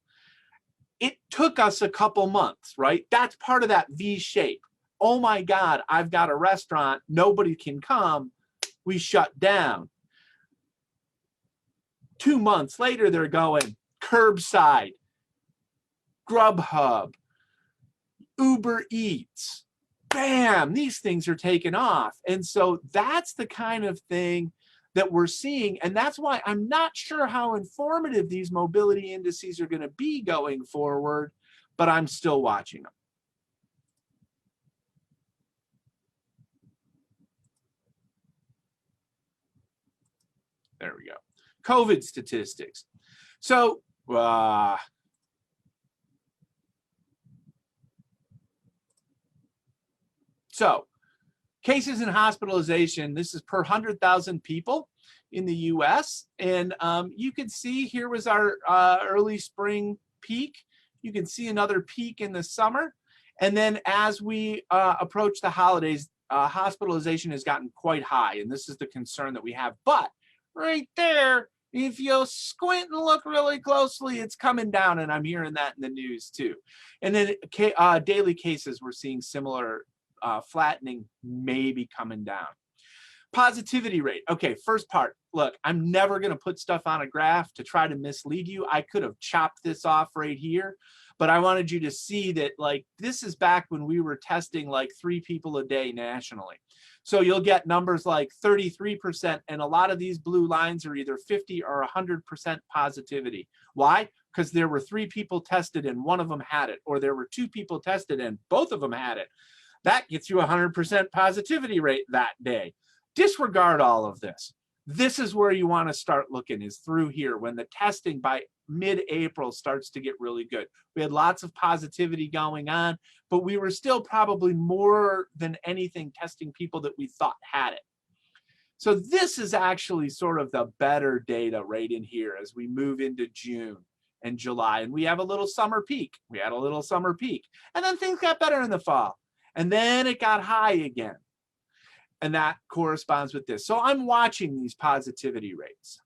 It took us a couple months, right? That's part of that V shape. Oh my God, I've got a restaurant, nobody can come, we shut down. 2 months later, they're going curbside, Grubhub, Uber Eats, bam, these things are taking off. And so that's the kind of thing that we're seeing. And that's why I'm not sure how informative these mobility indices are going to be going forward, but I'm still watching them. There we go. COVID statistics. So, cases and hospitalization, this is per 100,000 people in the US. And you can see here was our early spring peak. You can see another peak in the summer. And then as we approach the holidays, hospitalization has gotten quite high. And this is the concern that we have. But right there, if you squint and look really closely, it's coming down. And I'm hearing that in the news too. And then daily cases, we're seeing similar flattening, maybe coming down. Positivity rate. Okay, first part. Look, I'm never going to put stuff on a graph to try to mislead you. I could have chopped this off right here, but I wanted you to see that, like, this is back when we were testing like 3 people a day nationally. So you'll get numbers like 33%, and a lot of these blue lines are either 50 or 100% positivity. Why? Because there were 3 people tested and one of them had it, or there were 2 people tested and both of them had it. That gets you 100% positivity rate that day. Disregard all of this. This is where you want to start looking, is through here when the testing by mid-April starts to get really good. We had lots of positivity going on, but we were still probably more than anything testing people that we thought had it. So this is actually sort of the better data right in here as we move into June and July. And we have a little summer peak. We had a little summer peak. And then things got better in the fall. And then it got high again. And that corresponds with this. So I'm watching these positivity rates.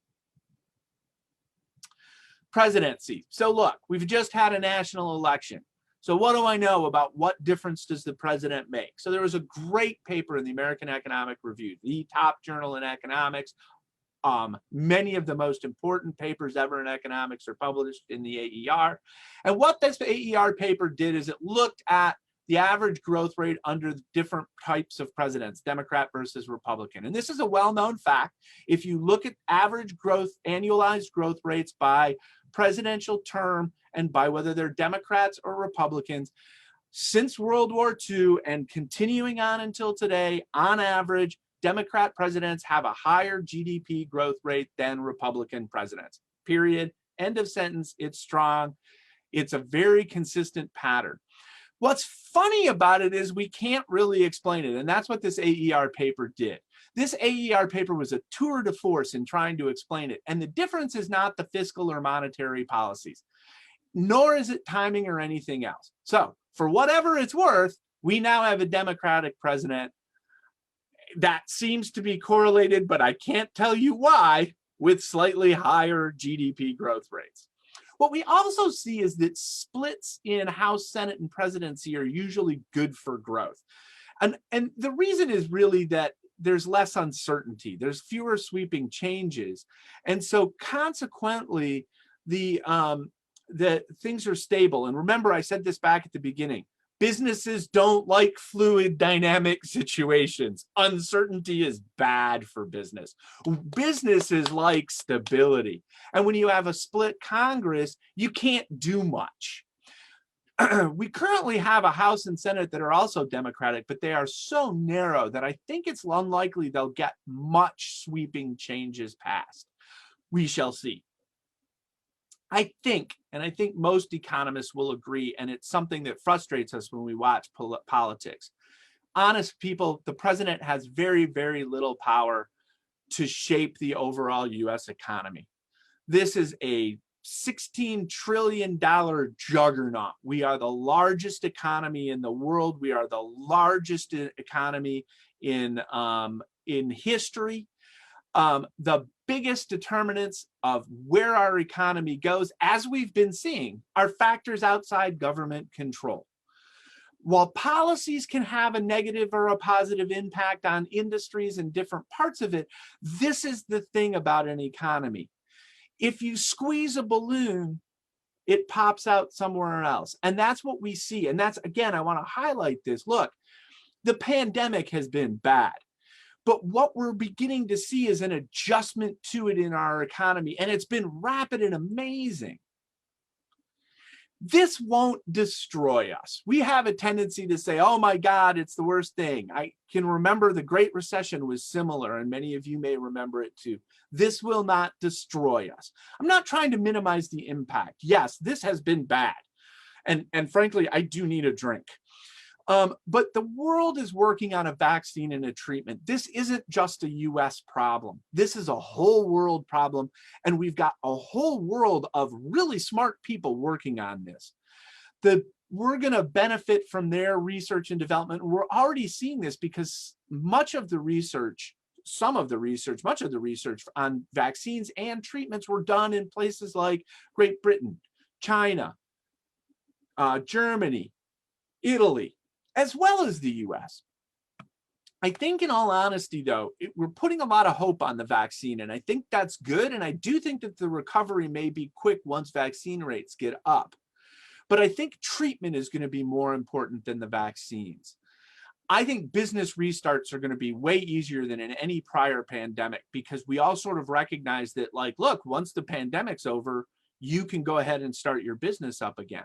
Presidency. So look, we've just had a national election. So what do I know about what difference does the president make? So there was a great paper in the American Economic Review, the top journal in economics, Many of the most important papers ever in economics are published in the AER. And what this AER paper did is it looked at the average growth rate under different types of presidents, Democrat versus Republican. And this is a well-known fact. If you look at average growth, annualized growth rates by presidential term and by whether they're Democrats or Republicans, since World War II and continuing on until today, on average, Democrat presidents have a higher GDP growth rate than Republican presidents. Period. End of sentence. It's strong. It's a very consistent pattern. What's funny about it is we can't really explain it, and that's what this AER paper did. This AER paper was a tour de force in trying to explain it, and the difference is not the fiscal or monetary policies, nor is it timing or anything else. So, for whatever it's worth, we now have a Democratic president that seems to be correlated, but I can't tell you why, with slightly higher GDP growth rates. What we also see is that splits in House, Senate, and presidency are usually good for growth. And the reason is really that there's less uncertainty. There's fewer sweeping changes. And so consequently, the things are stable. And remember, I said this back at the beginning. Businesses don't like fluid dynamic situations. Uncertainty is bad for business. Businesses like stability. And when you have a split Congress, you can't do much. We currently have a House and Senate that are also Democratic, but they are so narrow that I think it's unlikely they'll get much sweeping changes passed. We shall see. I think most economists will agree, and it's something that frustrates us when we watch politics. Honest people, the president has very, very little power to shape the overall US economy. This is a $16 trillion juggernaut. We are the largest economy in the world. We are the largest economy in history. The biggest determinants of where our economy goes, as we've been seeing, are factors outside government control. While policies can have a negative or a positive impact on industries and different parts of it, this is the thing about an economy. If you squeeze a balloon, it pops out somewhere else. And that's what we see. And that's, again, I want to highlight this. Look, the pandemic has been bad. But what we're beginning to see is an adjustment to it in our economy, and it's been rapid and amazing. This won't destroy us. We have a tendency to say, oh my God, it's the worst thing. I can remember the Great Recession was similar, and many of you may remember it too. This will not destroy us. I'm not trying to minimize the impact. Yes, this has been bad. And frankly, I do need a drink. But the world is working on a vaccine and a treatment. This isn't just a US problem. This is a whole world problem. And we've got a whole world of really smart people working on this. We're going to benefit from their research and development. We're already seeing this because much of the research on vaccines and treatments were done in places like Great Britain, China, Germany, Italy, as well as the US. I think in all honesty, though, we're putting a lot of hope on the vaccine, and I think that's good. And I do think that the recovery may be quick once vaccine rates get up. But I think treatment is going to be more important than the vaccines. I think business restarts are going to be way easier than in any prior pandemic, because we all sort of recognize that, like, look, once the pandemic's over, you can go ahead and start your business up again.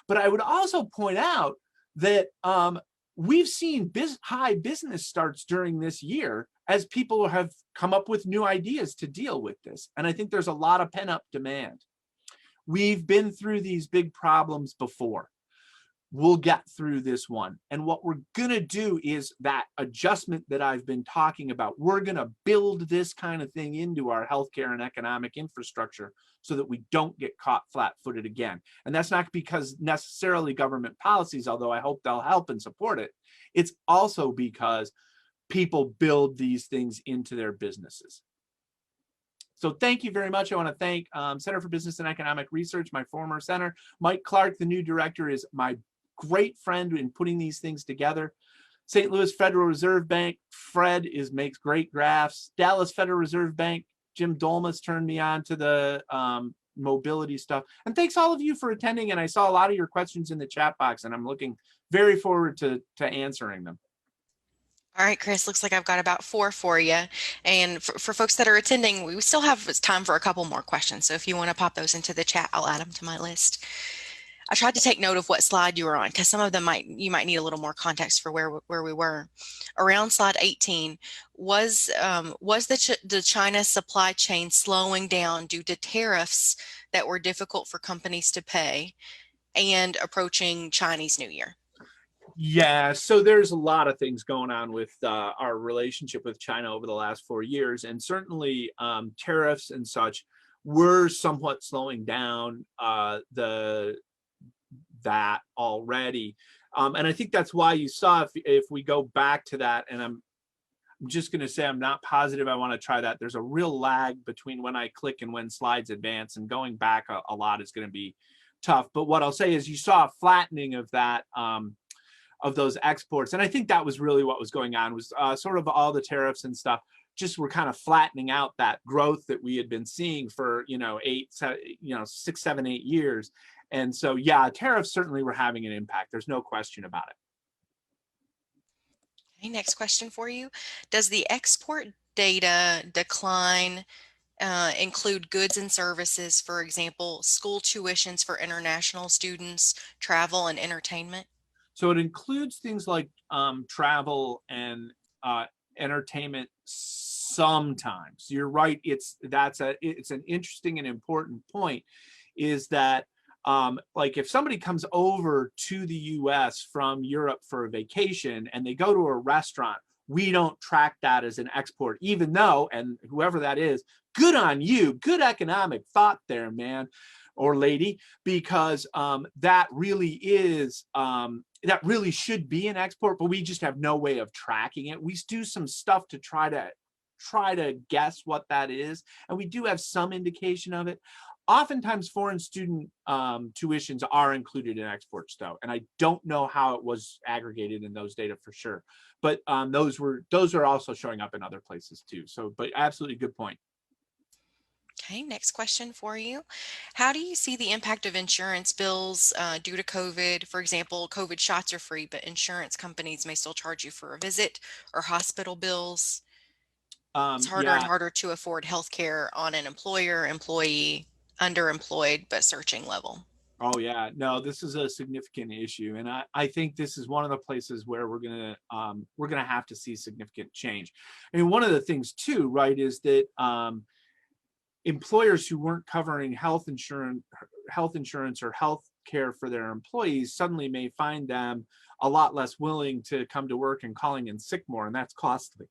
But I would also point out that we've seen high business starts during this year as people have come up with new ideas to deal with this. And I think there's a lot of pent-up demand. We've been through these big problems before. We'll get through this one. And what we're going to do is that adjustment that I've been talking about. We're going to build this kind of thing into our healthcare and economic infrastructure so that we don't get caught flat-footed again. And that's not because necessarily government policies, although I hope they'll help and support it. It's also because people build these things into their businesses. So thank you very much. I want to thank Center for Business and Economic Research, my former center. Mike Clark, the new director, is my great friend in putting these things together. St. Louis Federal Reserve Bank, Fred makes great graphs. Dallas Federal Reserve Bank, Jim Dolmas turned me on to the mobility stuff. And thanks all of you for attending. And I saw a lot of your questions in the chat box, and I'm looking very forward to answering them. All right, Chris, looks like I've got about 4 for you. And for folks that are attending, we still have time for a couple more questions. So if you want to pop those into the chat, I'll add them to my list. I tried to take note of what slide you were on because some of them you might need a little more context for where we were. Around slide 18, was the China supply chain slowing down due to tariffs that were difficult for companies to pay and approaching Chinese New Year? Yeah, so there's a lot of things going on with our relationship with China over the last 4 years, and certainly tariffs and such were somewhat slowing down that already. And I think that's why you saw, if we go back to that, and I'm just going to say I'm not positive I want to try that. There's a real lag between when I click and when slides advance, and going back a lot is going to be tough. But what I'll say is you saw a flattening of that, of those exports. And I think that was really what was going on, was sort of all the tariffs and stuff just were kind of flattening out that growth that we had been seeing for, 6, 7, 8 years. And so, yeah, tariffs certainly were having an impact. There's no question about it. Okay, next question for you. Does the export data decline include goods and services, for example, school tuitions for international students, travel and entertainment? So it includes things like travel and entertainment sometimes. You're right. It's an interesting and important point, is that like if somebody comes over to the US from Europe for a vacation and they go to a restaurant, we don't track that as an export, even though, and whoever that is, good on you, good economic thought there, man or lady, because that really should be an export, but we just have no way of tracking it. We do some stuff to try to guess what that is, and we do have some indication of it. Oftentimes foreign student tuitions are included in exports though, and I don't know how it was aggregated in those data for sure, but those are also showing up in other places too. So, but absolutely good point. Okay, next question for you. How do you see the impact of insurance bills due to COVID? For example, COVID shots are free, but insurance companies may still charge you for a visit or hospital bills. It's harder and harder to afford healthcare on an employer, employee, underemployed, but searching level. Oh yeah, no, this is a significant issue, and I think this is one of the places where we're gonna have to see significant change. I mean, one of the things too, right, is that employers who weren't covering health insurance or health care for their employees suddenly may find them a lot less willing to come to work and calling in sick more, and that's costly.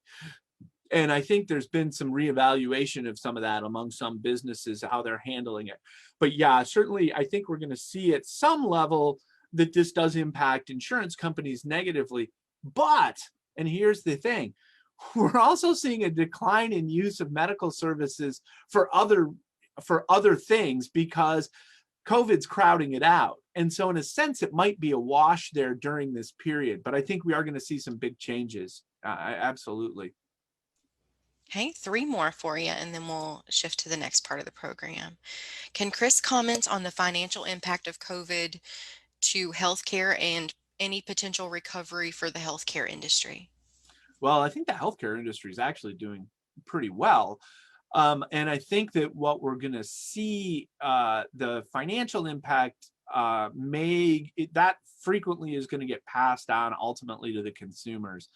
And I think there's been some reevaluation of some of that among some businesses, how they're handling it. But yeah, certainly I think we're going to see at some level that this does impact insurance companies negatively. But, and here's the thing, we're also seeing a decline in use of medical services for other things because COVID's crowding it out. And so in a sense, it might be a wash there during this period, but I think we are going to see some big changes. Absolutely. Okay, 3 more for you, and then we'll shift to the next part of the program. Can Chris comment on the financial impact of COVID to healthcare and any potential recovery for the healthcare industry? Well, I think the healthcare industry is actually doing pretty well. And I think that what we're going to see, the financial impact that frequently is going to get passed on ultimately to the consumers.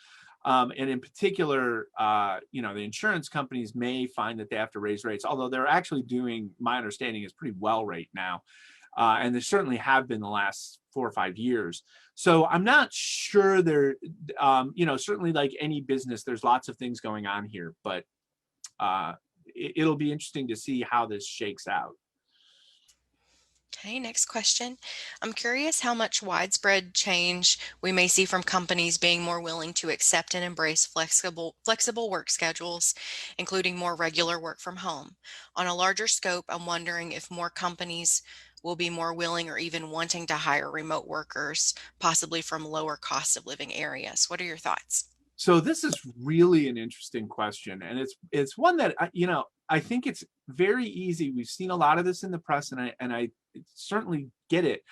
And in particular, the insurance companies may find that they have to raise rates, although they're actually doing, my understanding is pretty well right now. And they certainly have been the last 4 or 5 years. So I'm not sure they're, certainly like any business, there's lots of things going on here, but it'll be interesting to see how this shakes out. Okay, next question. I'm curious how much widespread change we may see from companies being more willing to accept and embrace flexible work schedules, including more regular work from home. On a larger scope, I'm wondering if more companies will be more willing or even wanting to hire remote workers, possibly from lower cost of living areas. What are your thoughts? So this is really an interesting question, and it's one that I think it's very easy. We've seen a lot of this in the press, and I certainly get it.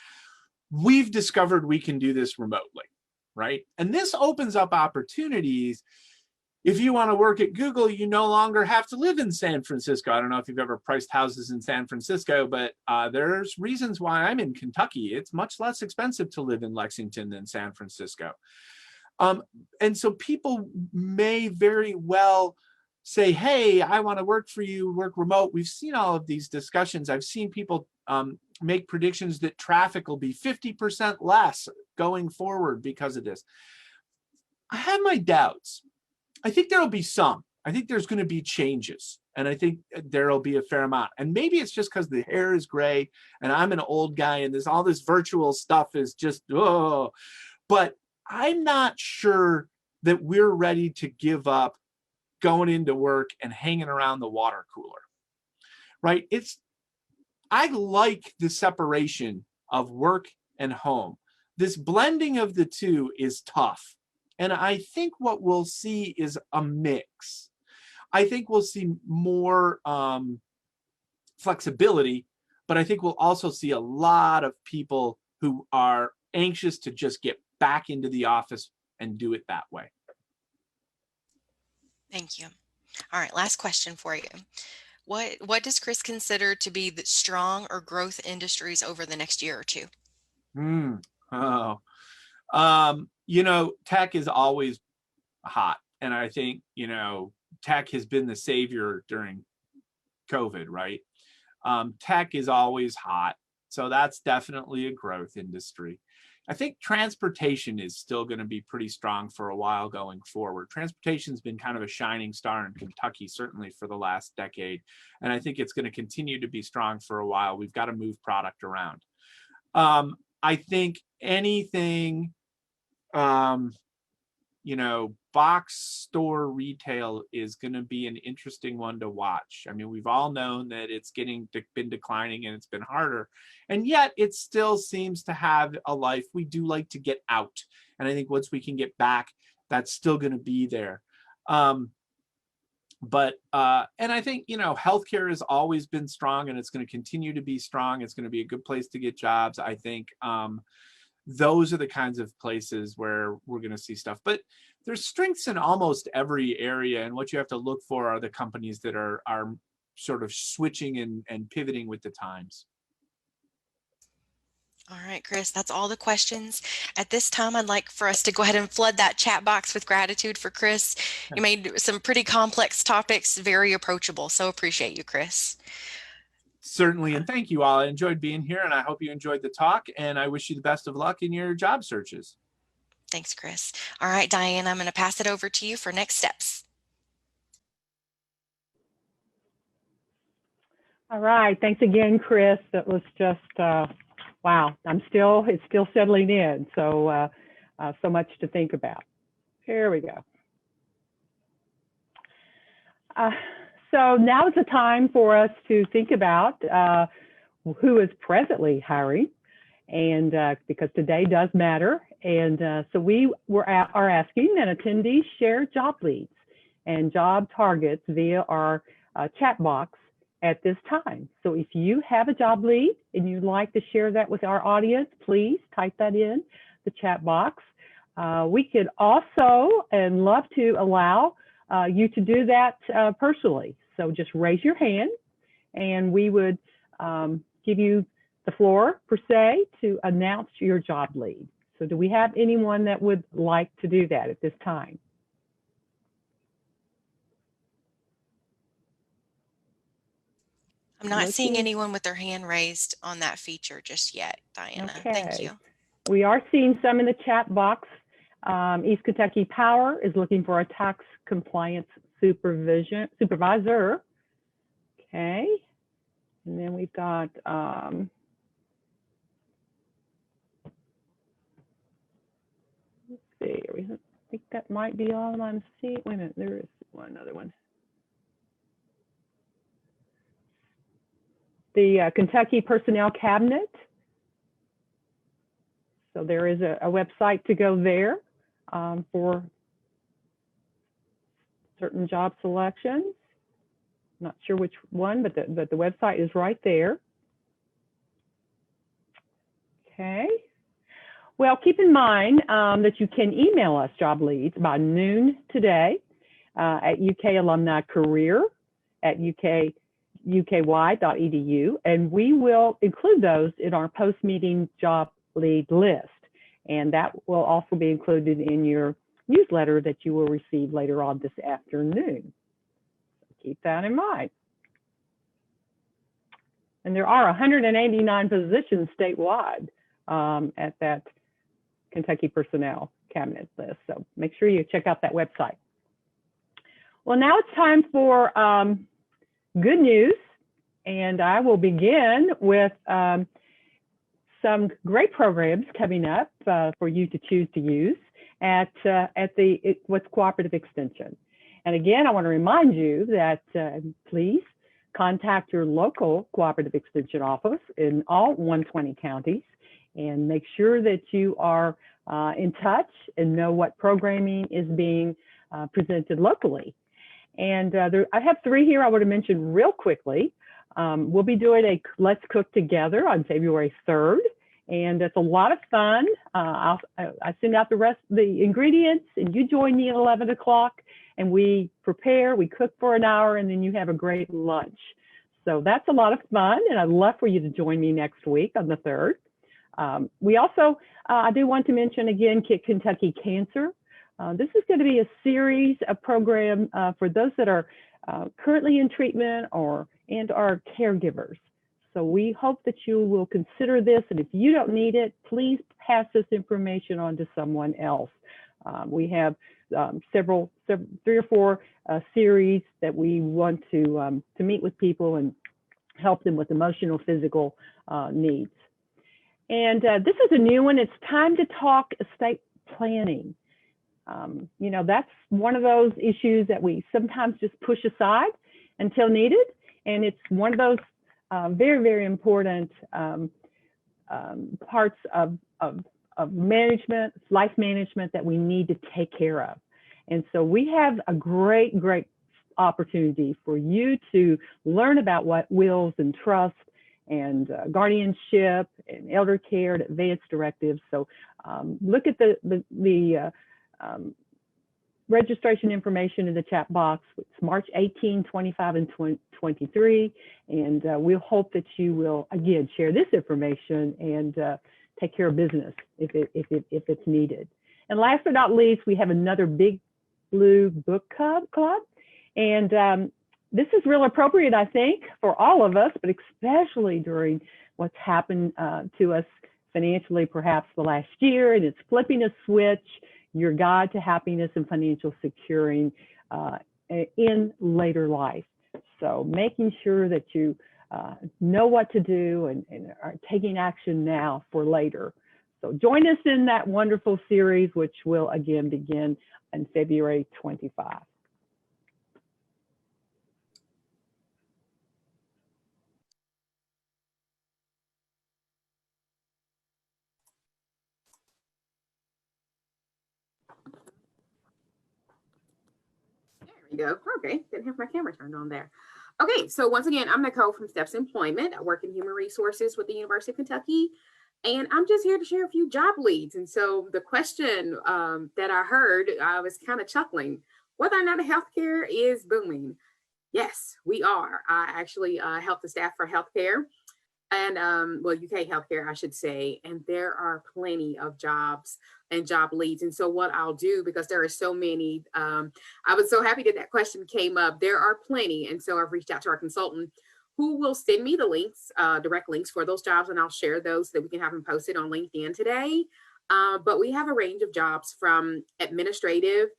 We've discovered we can do this remotely, right? And this opens up opportunities. If you want to work at Google, you no longer have to live in San Francisco. I don't know if you've ever priced houses in San Francisco, but there's reasons why I'm in Kentucky. It's much less expensive to live in Lexington than San Francisco. And so people may very well say, hey, I want to work for you, work remote. We've seen all of these discussions. I've seen people make predictions that traffic will be 50% less going forward because of this. I have my doubts. I think there'll be some. I think there's going to be changes, and I think there'll be a fair amount. And maybe it's just because the hair is gray and I'm an old guy and all this virtual stuff is just, oh. But I'm not sure that we're ready to give up going into work and hanging around the water cooler, right? I like the separation of work and home. This blending of the two is tough. And I think what we'll see is a mix. I think we'll see more flexibility, but I think we'll also see a lot of people who are anxious to just get back into the office and do it that way. Thank you. All right, last question for you. What does Chris consider to be the strong or growth industries over the next year or two? Tech is always hot. And I think, tech has been the savior during COVID, right? Tech is always hot. So that's definitely a growth industry. I think transportation is still going to be pretty strong for a while going forward. Transportation's been kind of a shining star in Kentucky, certainly for the last decade. And I think it's going to continue to be strong for a while. We've got to move product around. I think anything, box store retail is going to be an interesting one to watch. I mean, we've all known that it's been declining and it's been harder, and yet it still seems to have a life. We do like to get out, and I think once we can get back, that's still going to be there. And I think, healthcare has always been strong and it's going to continue to be strong. It's going to be a good place to get jobs. I think those are the kinds of places where we're going to see stuff. But there's strengths in almost every area. And what you have to look for are the companies that are sort of switching and pivoting with the times. All right, Chris, that's all the questions. At this time, I'd like for us to go ahead and flood that chat box with gratitude for Chris. You made some pretty complex topics very approachable, so appreciate you, Chris. Certainly, and thank you all. I enjoyed being here, and I hope you enjoyed the talk, and I wish you the best of luck in your job searches. Thanks, Chris. All right, Diane, I'm going to pass it over to you for next steps. All right, thanks again, Chris. That was just wow. It's still settling in. So so much to think about. Here we go. So now is the time for us to think about who is presently hiring, and because today does matter. And so we are asking that attendees share job leads and job targets via our chat box at this time. So if you have a job lead and you'd like to share that with our audience, please type that in the chat box. We could also and love to allow you to do that personally. So just raise your hand and we would give you the floor per se to announce your job lead. So do we have anyone that would like to do that at this time? I'm not seeing anyone with their hand raised on that feature just yet, Diana. Okay. Thank you. We are seeing some in the chat box. East Kentucky Power is looking for a tax compliance supervisor. Okay. And then we've got let's see, I think that might be all I'm seeing. Wait a minute, there is another one. The Kentucky Personnel Cabinet. So there is a website to go there for certain job selections. Not sure which one, but the website is right there. Okay. Well, keep in mind that you can email us job leads by noon today at UK Alumni Career at uky.edu, and we will include those in our post-meeting job lead list. And that will also be included in your newsletter that you will receive later on this afternoon. So keep that in mind. And there are 189 positions statewide at that Kentucky Personnel Cabinet list. So make sure you check out that website. Well, now it's time for good news. And I will begin with some great programs coming up for you to choose to use at the what's Cooperative Extension. And again, I want to remind you that please contact your local Cooperative Extension office in all 120 counties and make sure that you are in touch and know what programming is being presented locally. And I have three here I want to mention real quickly. We'll be doing a Let's Cook Together on February 3rd, and it's a lot of fun. I send out the ingredients, and you join me at 11 o'clock, and we prepare, we cook for an hour, and then you have a great lunch. So that's a lot of fun, and I'd love for you to join me next week on the 3rd. We also, I do want to mention again, Kick Kentucky Cancer. This is going to be a series, a program for those that are currently in treatment and are caregivers. So we hope that you will consider this, and if you don't need it, please pass this information on to someone else. We have three or four series that we want to meet with people and help them with emotional, physical needs. And this is a new one. It's time to talk estate planning. You know, that's one of those issues that we sometimes just push aside until needed. And it's one of those very, very important parts of management, life management that we need to take care of. And so we have a great opportunity for you to learn about what wills and trust and guardianship and elder care and advance directives. So look at the registration information in the chat box. It's March 18, 25, and 23. And we'll hope that you will, again, share this information and take care of business if it's needed. And last but not least, we have another Big Blue Book Club. And this is real appropriate, I think, for all of us, but especially during what's happened to us financially, perhaps the last year, and it's flipping a switch, your guide to happiness and financial securing in later life. So making sure that you know what to do and are taking action now for later. So join us in that wonderful series, which will again begin on February 25. There we go. Okay, didn't have my camera turned on there. Okay, so once again, I'm Nicole from Steps Employment. I work in human resources with the University of Kentucky, and I'm just here to share a few job leads. And so the question that I heard, I was kind of chuckling, whether or not healthcare is booming. Yes, we are. I actually help the staff for healthcare and well, UK healthcare, I should say, and there are plenty of jobs and job leads. And so what I'll do, because there are so many, I was so happy that that question came up. There are plenty. And so I've reached out to our consultant who will send me the links, direct links for those jobs, and I'll share those so that we can have them posted on LinkedIn today. But we have a range of jobs from administrative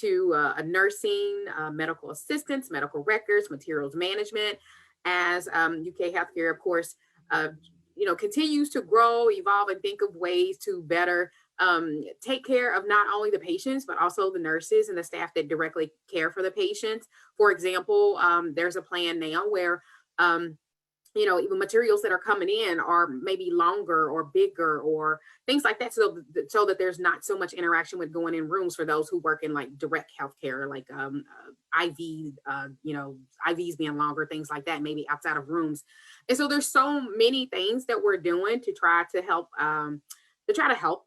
to nursing, medical assistance, medical records, materials management, as UK healthcare, of course, continues to grow, evolve, and think of ways to better take care of not only the patients, but also the nurses and the staff that directly care for the patients. For example, there's a plan now where even materials that are coming in are maybe longer or bigger or things like that. So that there's not so much interaction with going in rooms for those who work in like direct healthcare, like IV, IVs being longer, things like that, maybe outside of rooms. And so there's so many things that we're doing to try to help,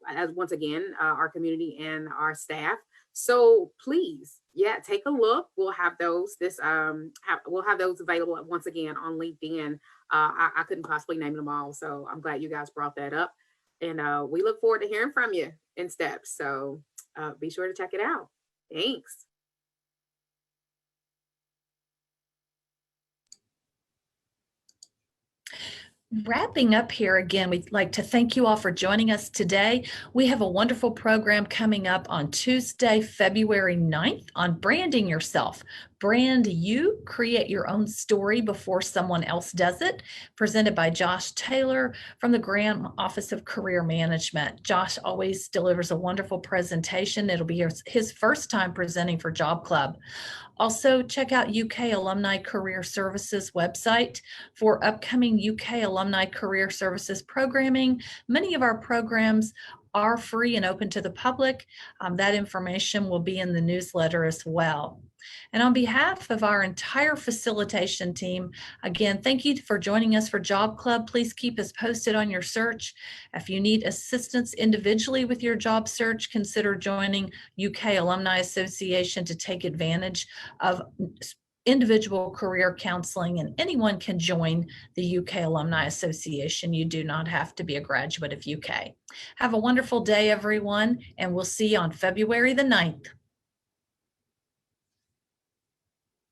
as once again, our community and our staff. So please, take a look. We'll have those we'll have those available once again on LinkedIn. I couldn't possibly name them all, so I'm glad you guys brought that up. And we look forward to hearing from you in steps. So be sure to check it out. Thanks. Wrapping up here again, we'd like to thank you all for joining us today. We have a wonderful program coming up on Tuesday, February 9th on branding yourself. Brand you, create your own story before someone else does it. Presented by Josh Taylor from the Graham Office of Career Management. Josh always delivers a wonderful presentation. It'll be his first time presenting for Job Club. Also, check out UK Alumni Career Services website for upcoming UK Alumni Career Services programming. Many of our programs are free and open to the public. That information will be in the newsletter as well. And on behalf of our entire facilitation team, again, thank you for joining us for Job Club. Please keep us posted on your search. If you need assistance individually with your job search, consider joining UK Alumni Association to take advantage of individual career counseling, and anyone can join the UK Alumni Association. You do not have to be a graduate of UK. Have a wonderful day, everyone, and we'll see you on February the 9th.